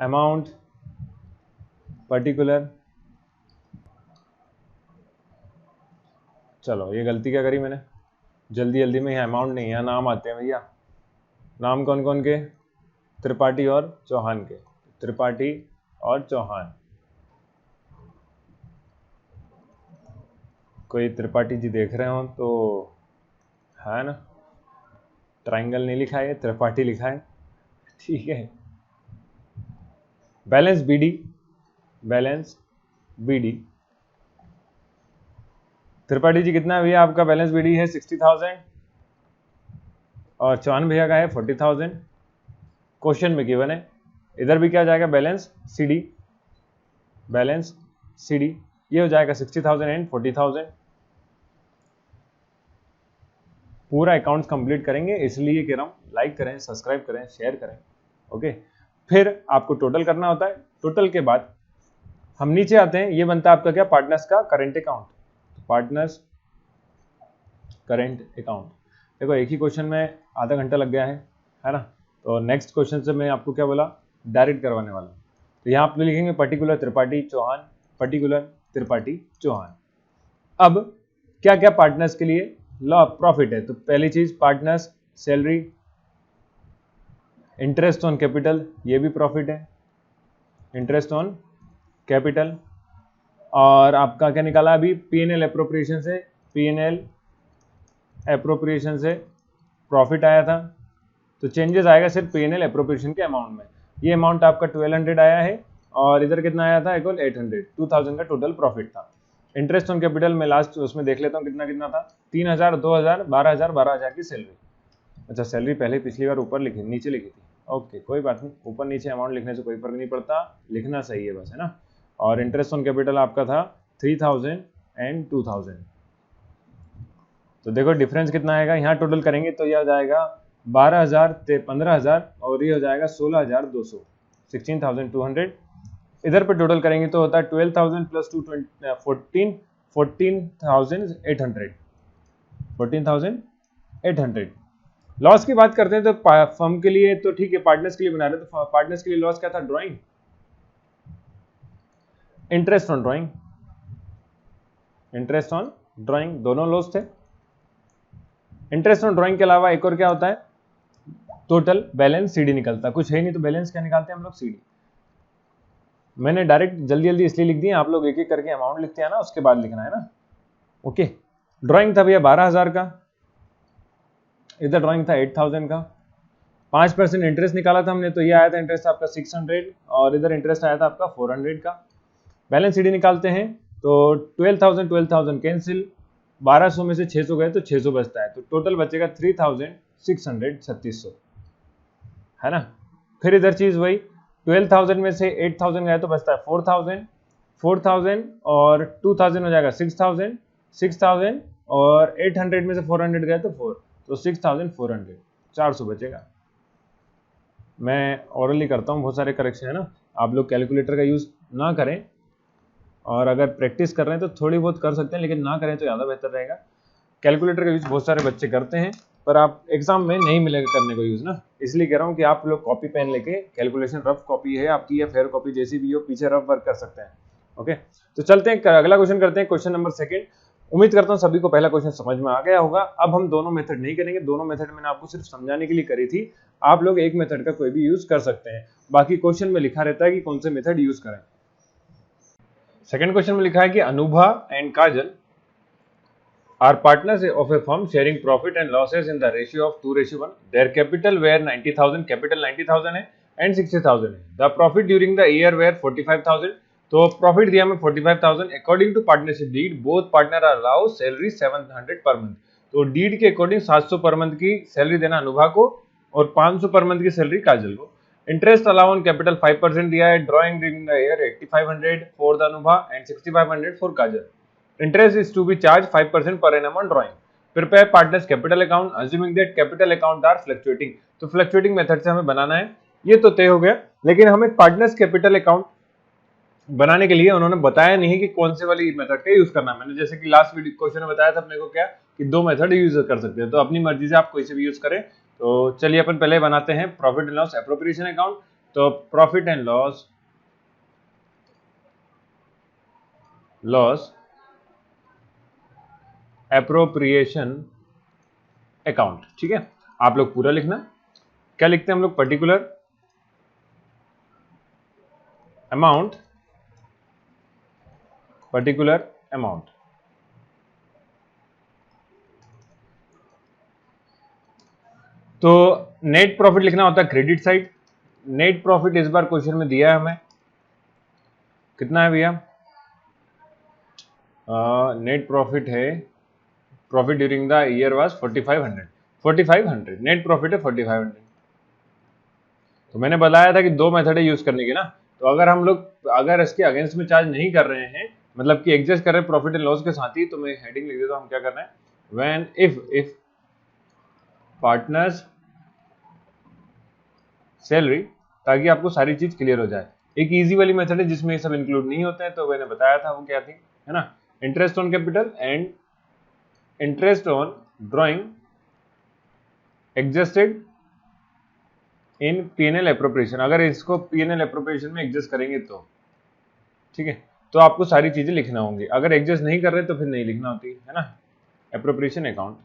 अमाउंट, पर्टिकुलर, चलो ये गलती क्या करी मैंने, जल्दी जल्दी में। यहाँ अमाउंट नहीं, यहाँ नाम आते हैं भैया। नाम कौन कौन के, त्रिपाठी और चौहान के। त्रिपाठी और चौहान, कोई त्रिपाठी जी देख रहे हो तो है ना, ट्रायंगल नहीं लिखा है, त्रिपाठी लिखा है, ठीक है। Balance BD, balance BD, Tripathi ji कितना है भैया आपका बैलेंस बीडी है 60,000 और चौहान भैया का है 40,000। क्वेश्चन में गिवन है। इधर भी क्या जाएगा बैलेंस सीडी, बैलेंस सीडी, ये हो जाएगा 60,000 एंड 40,000। पूरा अकाउंट्स कंप्लीट करेंगे, इसलिए कह रहा हूँ लाइक करें, सब्सक्राइब करें, शेयर करें। ओके, फिर आपको टोटल करना होता है। टोटल के बाद हम नीचे आते हैं, ये बनता है आपका क्या, पार्टनर्स का current account. Partners current account. देखो एक ही क्वेश्चन में आधा घंटा लग गया है ना। तो नेक्स्ट क्वेश्चन से मैं आपको क्या बोला, डायरेक्ट करवाने वाला हूँ। तो यहाँ आप लिखेंगे पर्टिकुलर त्रिपाठी चौहान, पर्टिकुलर त्रिपाठी चौहान। अब क्या क्या पार्टनर्स के लिए लॉ प्रॉफिट है। तो पहली चीज partners salary, interest on capital, ये भी प्रॉफिट है, इंटरेस्ट ऑन कैपिटल। और आपका क्या निकाला अभी, पीएनएल एप्रोप्रिएशन से, पीएनएल एप्रोप्रिएशन से प्रॉफिट आया था। तो चेंजेस आएगा सिर्फ पीएनएल एप्रोप्रिएशन के अमाउंट में। ये अमाउंट आपका 1200 आया है और इधर कितना आया था, इक्वल 800, 2000 का टोटल प्रॉफिट था। इंटरेस्ट ऑन कैपिटल में लास्ट उसमें देख लेता हूँ कितना कितना था, 3000, 2000, 12000, 12000 की सैलरी। अच्छा सैलरी पहले पिछली बार ऊपर लिखी, नीचे लिखी थी। ओके कोई बात नहीं, ऊपर नीचे अमाउंट लिखने से कोई फर्क नहीं पड़ता, लिखना सही है बस, है ना। और इंटरेस्ट ऑन कैपिटल आपका था 3000 एंड 2000। तो देखो डिफरेंस कितना आएगा, यहाँ टोटल करेंगे तो यह हो जाएगा 12000, 15000 और ये हो जाएगा 16200, 16200। इधर पे टोटल करेंगे तो होता है 12,000 प्लस 14,800, 14,800। लॉस की बात करते हैं तो फर्म के लिए तो ठीक है, पार्टनर्स के लिए बना रहे, तो पार्टनर्स के लिए लॉस क्या था, drawing, interest on drawing, interest on drawing, दोनों लॉस थे। इंटरेस्ट ऑन ड्राइंग के अलावा एक और क्या होता है, टोटल बैलेंस सीडी निकलता, कुछ है नहीं तो बैलेंस क्या निकालते हैं हम लोग, सीडी। मैंने डायरेक्ट जल्दी जल्दी इसलिए लिख दिए, आप लोग एक एक करके अमाउंट लिखते हैं ना, उसके बाद लिखना है ना। ओके, ड्राइंग था भैया 12000 का, इधर ड्राइंग था 8000 का। 5% इंटरेस्ट निकाला था हमने, तो ये आया था इंटरेस्ट आपका 600 और इधर इंटरेस्ट आया था आपका 400 का। बैलेंस सीडी निकालते हैं तो 12,000 12,000 कैंसिल, 1200 में से 600 गए तो 600 बचता है, तो टोटल बचेगा 3600 है ना। फिर इधर चीज वही 12,000 में से 8,000 गए तो बचता है 4,000 और 2,000 हो जाएगा 6,000 और 800 में से 400 गए तो 4, तो 6,400, 400 बचेगा। मैं ओरली करता हूँ, बहुत सारे करेक्शन है ना, आप लोग कैलकुलेटर का यूज ना करें, और अगर प्रैक्टिस कर रहे हैं तो थोड़ी बहुत कर सकते हैं, लेकिन ना करें तो ज़्यादा बेहतर रहेगा। कैलकुलेटर का यूज बहुत सारे बच्चे करते हैं, पर आप एग्जाम में नहीं मिलेगा करने को यूज ना, इसलिए कह रहा हूँ कि आप लोग कॉपी पेन लेके, कैलकुलेशन रफ कॉपी है आपकी या फेयर कॉपी जैसी भी हो, पीछे रफ वर्क कर सकते हैं। ओके, तो चलते हैं अगला क्वेश्चन करते हैं, क्वेश्चन नंबर 2। उम्मीद करता हूँ सभी को पहला क्वेश्चन समझ में आ गया होगा। अब हम दोनों मेथड नहीं करेंगे, दोनों मेथड मैंने आपको सिर्फ समझाने के लिए करी थी, आप लोग एक मेथड का कोई भी यूज कर सकते हैं, बाकी क्वेश्चन में लिखा रहता है कि कौन से मेथड यूज करें। सेकंड क्वेश्चन में लिखा है कि Anubha and Kajal are partners of a firm sharing profit and losses in the ratio of 2:1. Their capital were 90,000, capital 90,000 है and 60,000 है. The profit during the year were 45,000. तो प्रॉफिट दिया हमें 45,000. According to partnership deed both partner allow salary 700 per month. तो deed के according 700 per month की salary देना अनुभा को और 500 पर मंथ की सैलरी काजल को. इंटरेस्ट अलाउ ऑन कैपिटल 5% दिया है. Drawing during the year 8500 for the Anubha and 6500 for Kajal. Interest is to be charged 5% per annum on drawing. Prepare partners capital account assuming that capital account are fluctuating. तो fluctuating method से हमें बनाना है, ये तो तय हो गया, लेकिन हमें पार्टनर्स कैपिटल अकाउंट बनाने के लिए उन्होंने बताया नहीं कि कौन से वाली मेथड का यूज करना है। मैंने जैसे कि लास्ट वीडियो क्वेश्चन में बताया था अपने को क्या कि दो मेथड यूज कर सकते हैं, तो अपनी मर्जी से आप कोई से भी यूज करें। तो चलिए अपन पहले बनाते हैं profit and loss appropriation account. तो profit and loss appropriation account, ठीक है। आप लोग पूरा लिखना, क्या लिखते हैं हम लोग, पर्टिकुलर अमाउंट तो नेट प्रॉफिट लिखना होता है क्रेडिट साइड। नेट प्रॉफिट इस बार क्वेश्चन में दिया है हमें, कितना है भैया, नेट प्रॉफिट है, profit during the year was 4500 net profit है 4500। तो मैंने बताया था कि दो मेथड है यूज करने की ना, तो अगर हम लोग अगर इसके अगेंस्ट में चार्ज नहीं कर रहे हैं, मतलब कि एडजस्ट कर रहे हैं प्रॉफिट एंड लॉस के साथ ही, तो मैं हेडिंग लिख देता हूं, हम क्या कर रहे हैं, व्हेन इफ पार्टनर्स सैलरी, ताकि आपको सारी चीज क्लियर हो जाए। एक इजी वाली मेथड है जिसमें ये सब इंक्लूड नहीं होते हैं, तो मैंने बताया था वो क्या थी, है ना, interest on capital and interest on drawing adjusted in PNL appropriation. अगर इसको पीएनएल एप्रोप्रिएशन में एडजस्ट करेंगे तो ठीक है, तो आपको सारी चीजें लिखना होंगी, अगर एडजस्ट नहीं कर रहे तो फिर नहीं लिखना होती है ना, एप्रोप्रिएशन अकाउंट।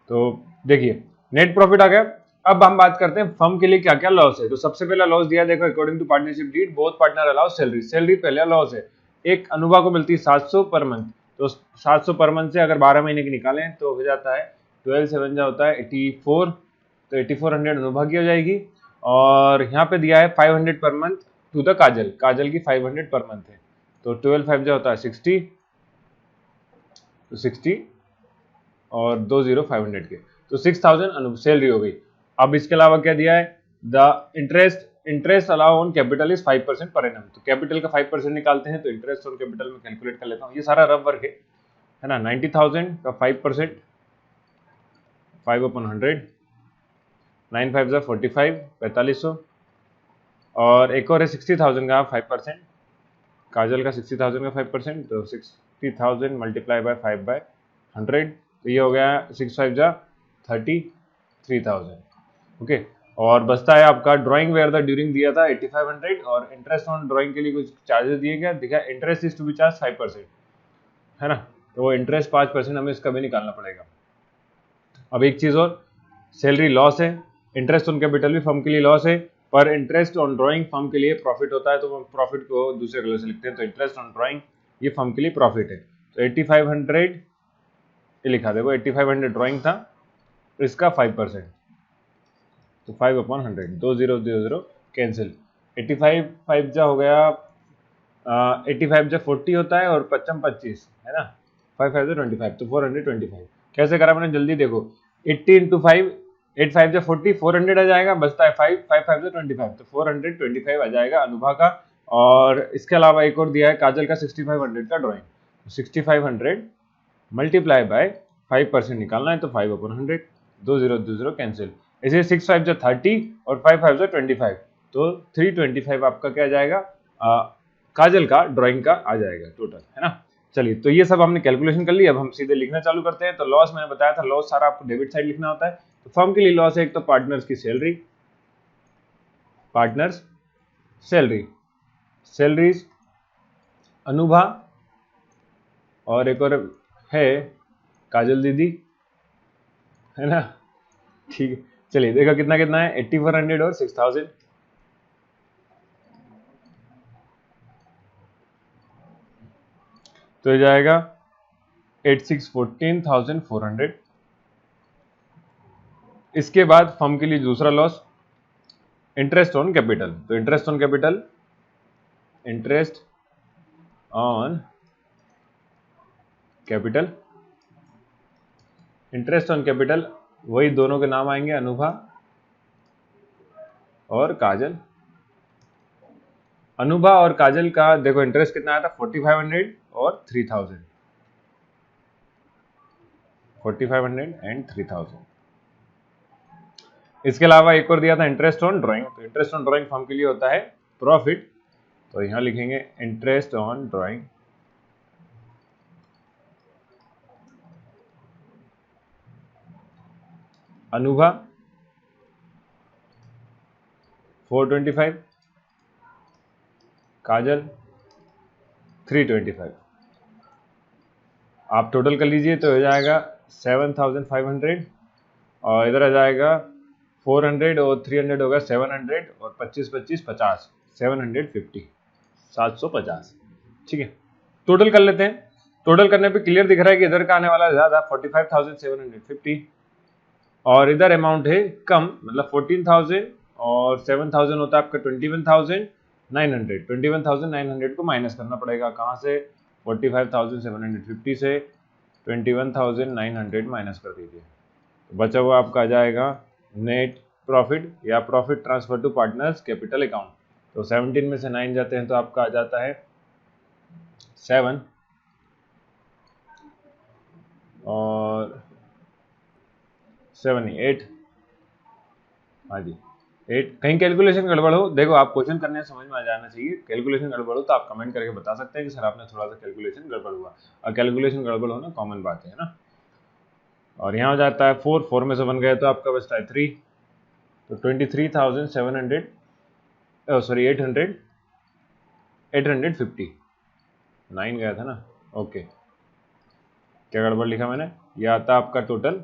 तो देखिए नेट प्रॉफिट आ गया। अब हम बात करते हैं फर्म के लिए क्या क्या लॉस है। तो सबसे पहला लॉस दिया, देखो according to partnership deed both partner allow salary, salary पहला लॉस है। एक अनुभा को मिलती है 700 पर मंथ, तो 700 पर मंथ से अगर 12 महीने की निकालें तो हो जाता है 12 से बन होता है 84, तो 8400 अनुभा की हो जाएगी। और यहाँ पे दिया है 500 पर मंथ टू द काजल, काजल की 500 पर मंथ है, तो 12 5 होता है 60, तो 60 और 20 500 के, तो 6000 सैलरी हो गई। अब इसके अलावा क्या दिया है, the interest allow on capital is 5% per annum, तो कैपिटल का 5% निकालते हैं, तो इंटरेस्ट ऑन कैपिटल में कैलकुलेट कर लेता हूँ, ये सारा रफ वर्क है ना। 90,000 का 5%, 5/100, 9 5 45, 4500, और एक और है 60,000 का 5%, काजल का 60,000 का 5%, तो 60,000 मल्टीप्लाई बाय 5/100, तो ये हो गया 6 5 33,000। ओके, और बचता है आपका ड्राइंग वेयर द ड्यूरिंग दिया था 8500, और इंटरेस्ट ऑन ड्राइंग के लिए कुछ चार्जेस दिए गए, देखा interest is to be charge 5%, है ना, तो वो इंटरेस्ट 5% हमें इसका भी निकालना पड़ेगा। अब एक चीज और, सैलरी लॉस है, इंटरेस्ट ऑन कैपिटल भी फर्म के लिए लॉस है, पर इंटरेस्ट ऑन ड्राइंग फर्म के लिए प्रॉफिट होता है, तो हम प्रॉफिट को दूसरे कलर से लिखते हैं, तो इंटरेस्ट ऑन ड्राइंग ये फर्म के लिए प्रॉफिट है। तो 8500 ये लिखा, देखो 8500 ड्राइंग था, इसका 5%, तो 5/100, 2000 कैंसिल, 85 5 जा हो गया 85 जा 40 होता है, और 55 25 है ना, 5 5 से 25, तो 425। कैसे करा मैंने, जल्दी देखो, 80 इंटू 5, 8 5 से 40, 400 आ जाएगा, बचता है 5, 5 5 से 25, तो 425 आ जाएगा अनुभा का। और इसके अलावा एक और दिया है काजल का 6500 का ड्राइंग, 6500 मल्टीप्लाई बाय 5% निकालना है, तो 5/100, 2 0 कैंसिल। इसे 6 5 जो 30 और 5 5 जो 25, तो 325 आपका क्या आ जाएगा, काजल का ड्राइंग का आ जाएगा टोटल, है ना। चलिए, तो ये सब हमने कैलकुलेशन कर ली। अब हम सीधे लिखना चालू करते हैं। तो लॉस मैंने बताया था, लॉस सारा आपको डेबिट साइड लिखना होता है। तो फर्म के लिए लॉस है, एक तो पार्टनर्स की salary, partners salary, salaries Anubha, और एक और है काजल दीदी, है ना। ठीक है, चलिए देखो कितना कितना है, 8400 और 6000, तो ये जाएगा 14,400। इसके बाद फर्म के लिए दूसरा लॉस, इंटरेस्ट ऑन कैपिटल। तो interest on capital, interest on capital, interest on capital, वही दोनों के नाम आएंगे, अनुभा और काजल। अनुभा और काजल का देखो इंटरेस्ट कितना आया था, 4500 और 3000, 4500 एंड 3000। इसके अलावा एक और दिया था इंटरेस्ट ऑन ड्राइंग। तो इंटरेस्ट ऑन ड्राइंग फर्म के लिए होता है प्रॉफिट, तो यहां लिखेंगे इंटरेस्ट ऑन ड्राइंग, अनुभा 425, काजल 325। आप टोटल कर लीजिए तो हो जाएगा 7500, और इधर आ जाएगा 400 और 300 होगा 700, और 25 25 50, 750, 750। ठीक है, टोटल कर लेते हैं। टोटल करने पे क्लियर दिख रहा है कि इधर का आने वाला ज्यादा 45,750, और इधर अमाउंट है कम, मतलब 14,000 और 7,000 होता है आपका 21,900। 21,900 को माइनस करना पड़ेगा, कहाँ से, 45,750 से 21,900 माइनस कर दीजिए, तो बचा हुआ आपका आ जाएगा नेट प्रॉफिट या profit transfer to partners capital account. तो 17 में से 9 जाते हैं तो आपका आ जाता है 7, और 7 8, हाँ जी 8। कहीं कैलकुलेशन गड़बड़ हो, देखो आप क्वेश्चन करने से समझ में आ जाना चाहिए, कैलकुलेशन गड़बड़ हो तो आप कमेंट करके बता सकते हैं कि सर आपने थोड़ा सा कैलकुलेशन गड़बड़ हुआ, और कैलकुलेशन गड़बड़ होना कॉमन बात है ना। और यहाँ हो जाता है 4, 4 में से 1 गए तो आपका बचता है 3, तो 23,700, सॉरी 800, 850, 9 गया था ना, ओके। क्या गड़बड़ लिखा मैंने, यह आता है आपका टोटल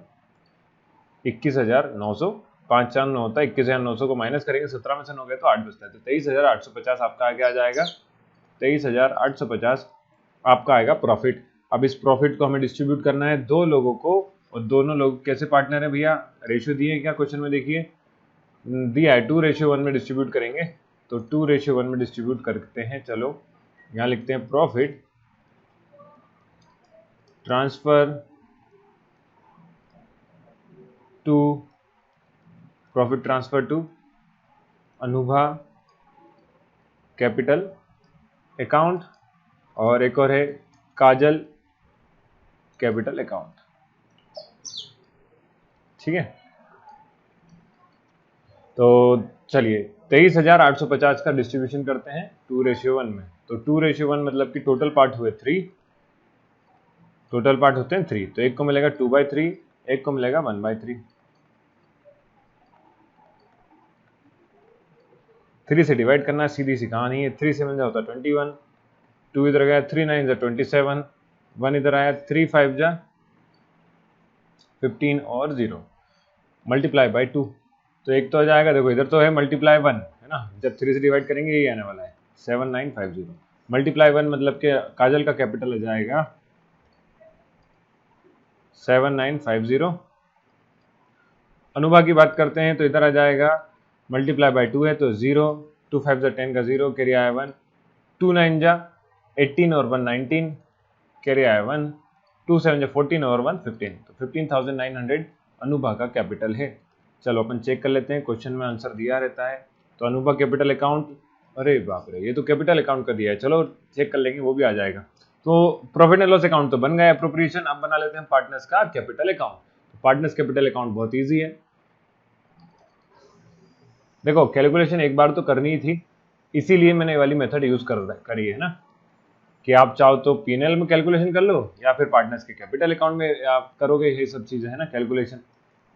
21,900, 5 4 9 होता है, 21,900 को माइनस करेंगे, 17 में से 9 गए तो 8 बचता है, तो 23,850 आपका आगे आ जाएगा, 23,850 आपका आएगा प्रॉफिट। अब इस प्रॉफिट को हमें डिस्ट्रीब्यूट करना है 2 लोगों को, और दोनों लोग कैसे पार्टनर है भैया, रेशियो दिए क्या क्वेश्चन में, देखिए दिया है 2:1 में डिस्ट्रीब्यूट करेंगे, तो 2:1 में डिस्ट्रीब्यूट करते हैं। चलो यहाँ लिखते हैं profit transfer to, profit transfer to Anubha capital account, और एक और है काजल कैपिटल अकाउंट। ठीक है, तो चलिए 23,850 का डिस्ट्रीब्यूशन करते हैं 2:1 में। तो 2:1 मतलब कि टोटल पार्ट हुए 3, टोटल पार्ट होते हैं 3, तो एक को मिलेगा 2/3, एक को मिलेगा 1/3। 3 से डिवाइड करना सीधी सी कहानी है, 3 7 जा होता 21, 2 इधर गया 3 9 जा 27, 1 इधर आया 3 5 जा 15, और 0 मल्टीप्लाई बाय 2, तो एक तो आ जाएगा, देखो इधर तो है मल्टीप्लाई 1, है ना, जब 3 से डिवाइड करेंगे यही आने वाला है 7950, मल्टीप्लाई 1 मतलब कि काजल का कैपिटल आ जाएगा 7950। अनुभा की बात करते हैं तो इधर आ जाएगा मल्टीप्लाई बाय 2 है तो 0, 2 5 जा 10 का 0, कैरी आया 1, 2 9 जा 18 और 1 19, कैरी आया 1, 2 7 14 और 1 15, तो 15,900 अनुभा का कैपिटल है। चलो अपन चेक कर लेते हैं, क्वेश्चन में आंसर दिया रहता है। तो अनुभा कैपिटल अकाउंट, अरे बाप रे, ये तो कैपिटल अकाउंट का दिया है, चलो चेक कर लेंगे, वो भी आ जाएगा। तो प्रॉफिट एंड लॉस अकाउंट तो बन गया एप्रोप्रिएशन। अब बना लेते हैं पार्टनर्स का capital account. Partners capital account बहुत ईजी है। देखो कैलकुलेशन एक बार तो करनी ही थी, इसीलिए मैंने ये वाली मेथड यूज करी है ना, कि आप चाहो तो P&L में कैलकुलेशन कर लो या फिर पार्टनर्स के कैपिटल अकाउंट में आप करोगे, ये सब चीजें है ना कैलकुलेशन।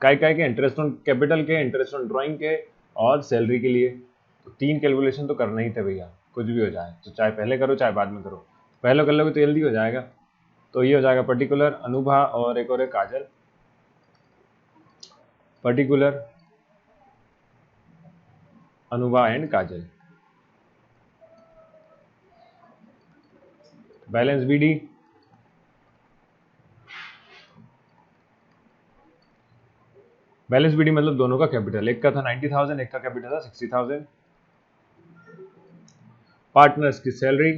काय के इंटरेस्ट ऑन कैपिटल के, इंटरेस्ट ऑन ड्राइंग के और सैलरी के लिए, तो 3 कैलकुलेशन तो करना ही था भैया, कुछ भी हो जाए, तो चाहे पहले करो चाहे बाद में करो, पहले कर लोगे तो जल्दी हो जाएगा। तो ये हो जाएगा पर्टिकुलर अनुभा और एक और है Kajal. Particular Anubha and Kajal, balance BD, balance BD मतलब दोनों का कैपिटल, एक का था 90,000, एक का कैपिटल था 60,000। पार्टनर्स की सैलरी,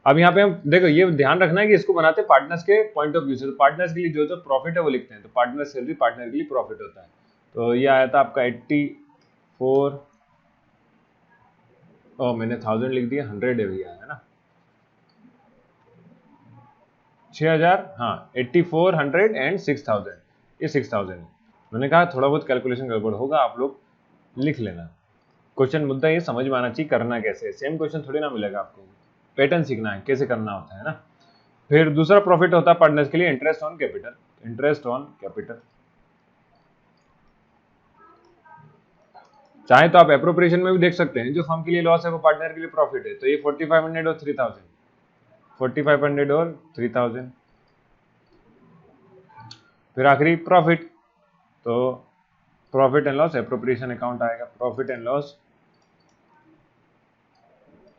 अब यहाँ पे हम देखो ये ध्यान रखना है कि इसको बनाते हैं पार्टनर्स के पॉइंट ऑफ व्यू से। तो पार्टनर्स के लिए जो जो प्रॉफिट है वो लिखते हैं, तो पार्टनर सैलरी पार्टनर के लिए प्रॉफिट होता है। तो ये आया था आपका 84, और मैंने 1000 लिख दिया, 100 है भैया, है ना 6000, हाँ 84, 100 एंड 6000, ये 6000 है। मैंने कहा थोड़ा बहुत कैलकुलेशन गड़बड़ होगा, आप लोग लिख लेना। क्वेश्चन मुद्दा ये समझ में आना चाहिए करना कैसे है, सेम क्वेश्चन थोड़ी ना मिलेगा आपको, पैटर्न सीखना है कैसे करना होता है ना। फिर दूसरा प्रॉफिट होता है पार्टनर्स के लिए interest on capital, interest on capital. चाहे तो आप एप्रोप्रिएशन में भी देख सकते हैं, जो फर्म के लिए लॉस है वो पार्टनर के लिए प्रॉफिट है, तो ये 4500 और 3000, 4500 और 3000। फिर आखिरी प्रॉफिट, तो profit and loss appropriation account आएगा, profit and loss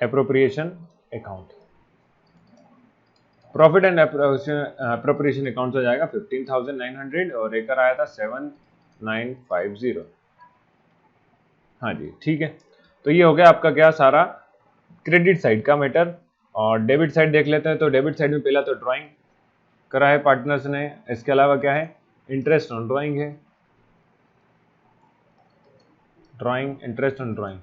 appropriation account. Profit and appropriation account हो जाएगा 15,900 और एक आया था 7950। हाँ जी ठीक है। तो ये हो गया आपका क्या सारा क्रेडिट साइड का मैटर। और डेबिट साइड देख लेते हैं। तो डेबिट साइड में पहला तो ड्राइंग करा है पार्टनर्स ने, इसके अलावा क्या है, इंटरेस्ट ऑन ड्राइंग है, drawing, interest on drawing.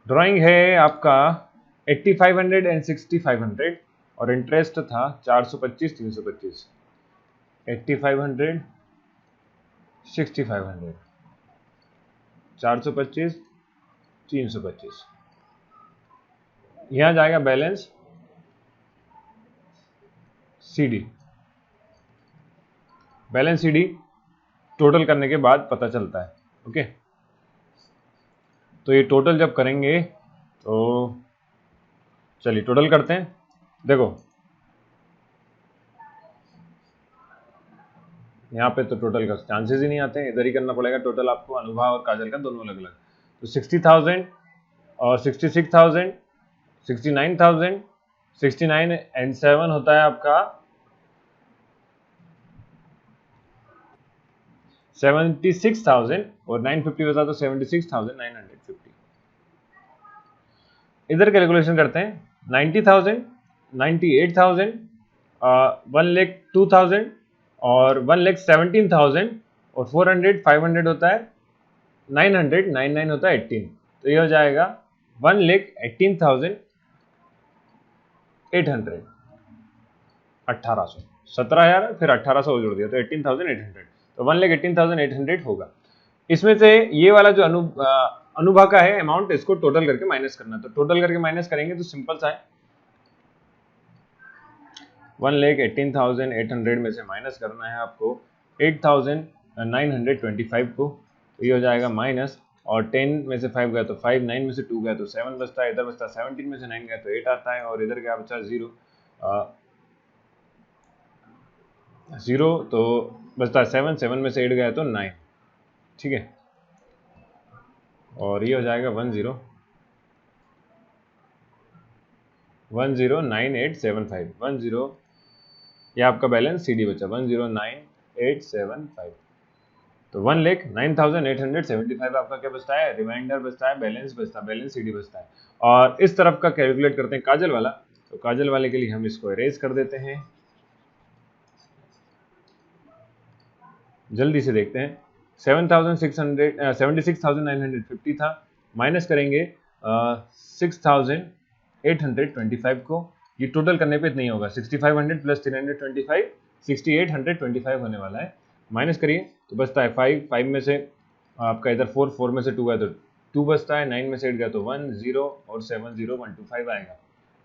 Drawing है आपका 8500 एंड 6500 और इंटरेस्ट था 425 325, 8500 6500 425 325। यहां जाएगा balance CD, balance CD total करने के बाद पता चलता है। ओके, तो ये टोटल जब करेंगे तो चलिए टोटल करते हैं। देखो यहाँ पे तो टोटल का चांसेस ही नहीं आते हैं, इधर ही करना पड़ेगा टोटल आपको, अनुभा और काजल का दोनों अलग अलग। तो 60,000 और 66,000, 69,000, 69 एंड 7 होता है आपका 76,000 और 950 बता तो 76,950। इधर कैलकुलेशन करते हैं 90,000, 98,000, 1,02,000 और 1,17,000 और 400, 500 होता है 900, 99 होता है 18। तो ये हो जाएगा 1,18,800, 1800, 17,000 फिर 1800 जोड़ दिया तो 18,800, तो 1,18,800 होगा। इसमें से ये वाला जो अनुभा का है अमाउंट, इसको टोटल करके माइनस करना। तो टोटल करके माइनस करेंगे तो सिंपल सा है, 1,18,800 में से माइनस करना है आपको 8,925 को, तो ये हो जाएगा माइनस, और 10 में से 5 गया तो 5, 9 में से 2 गया तो 7 बचता है, इधर बचता 17 में से 9 गया तो 8 आता है, और इधर क्या बचा 0, 0 तो बचता है 7, 7 में से 8 गया तो 9। ठीक है, और ये हो जाएगा 10,9875, 10, ये आपका बैलेंस सीडी बचा 10,9875। तो 1,09,875 आपका क्या बचता है, रिमाइंडर बचता है, बैलेंस बचता है, बैलेंस CD बचता है। और इस तरफ का कैलकुलेट करते हैं काजल वाला, तो काजल वाले के लिए हम इसको इरेज कर देते हैं। जल्दी से देखते हैं, 76,950 था, माइनस करेंगे 6,825 को, ये टोटल करने पे इतना ही होगा, 6,500 प्लस 325 6,825 होने वाला है। माइनस करिए तो बचता है 5 में से आपका इधर 4 में से 2 है तो 2 बचता है, 9 में से 8 गया तो 1 0 और 70125 आएगा।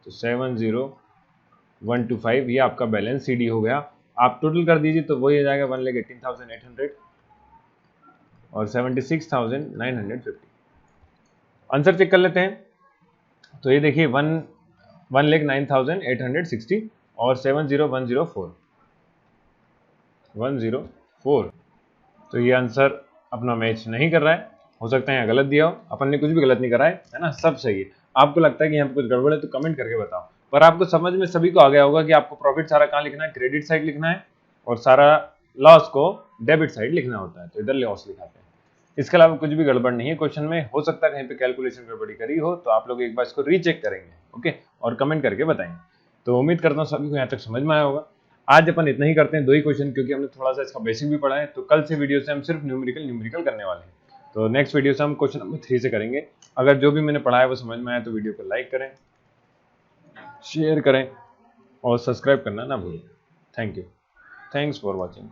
तो 70125 ये आपका बैलेंस CD हो गया। आप टोटल कर दीजिए तो वही आ जाएगा 1,18,800 और 76,950। आंसर चेक कर लेते हैं, तो ये देखिए 1,09,860 और 104। तो ये आंसर अपना मैच नहीं कर रहा है, हो सकता है यहाँ गलत दिया हो, अपन ने कुछ भी गलत नहीं करा है ना, सब सही है। आपको लगता है कि यहाँ पे कुछ गड़बड़ है तो कमेंट करके बताओ। पर आपको समझ में सभी को आ गया होगा कि आपको प्रॉफिट सारा कहाँ लिखना है, क्रेडिट साइड लिखना है, और सारा लॉस को डेबिट साइड लिखना होता है, तो इधर लॉस लिखाते हैं। इसके अलावा कुछ भी गड़बड़ नहीं है क्वेश्चन में, हो सकता है कहीं पे कैलकुलेशन गड़बड़ी करी हो, तो आप लोग एक बार इसको रीचेक करेंगे, ओके, और कमेंट करके बताएंगे। तो उम्मीद करता हूँ सभी को यहाँ तक समझ में आया होगा। आज अपन इतना ही करते हैं, 2 ही क्वेश्चन, क्योंकि हमने थोड़ा सा इसका बेसिक भी पढ़ा है। तो कल से वीडियो से हम सिर्फ न्यूमेरिकल करने वाले हैं। तो नेक्स्ट वीडियो से हम क्वेश्चन नंबर 3 से करेंगे। अगर जो भी मैंने पढ़ा है वो समझ में आया तो वीडियो को लाइक करें, शेयर करें और सब्सक्राइब करना ना भूलें। Thank you, thanks for watching.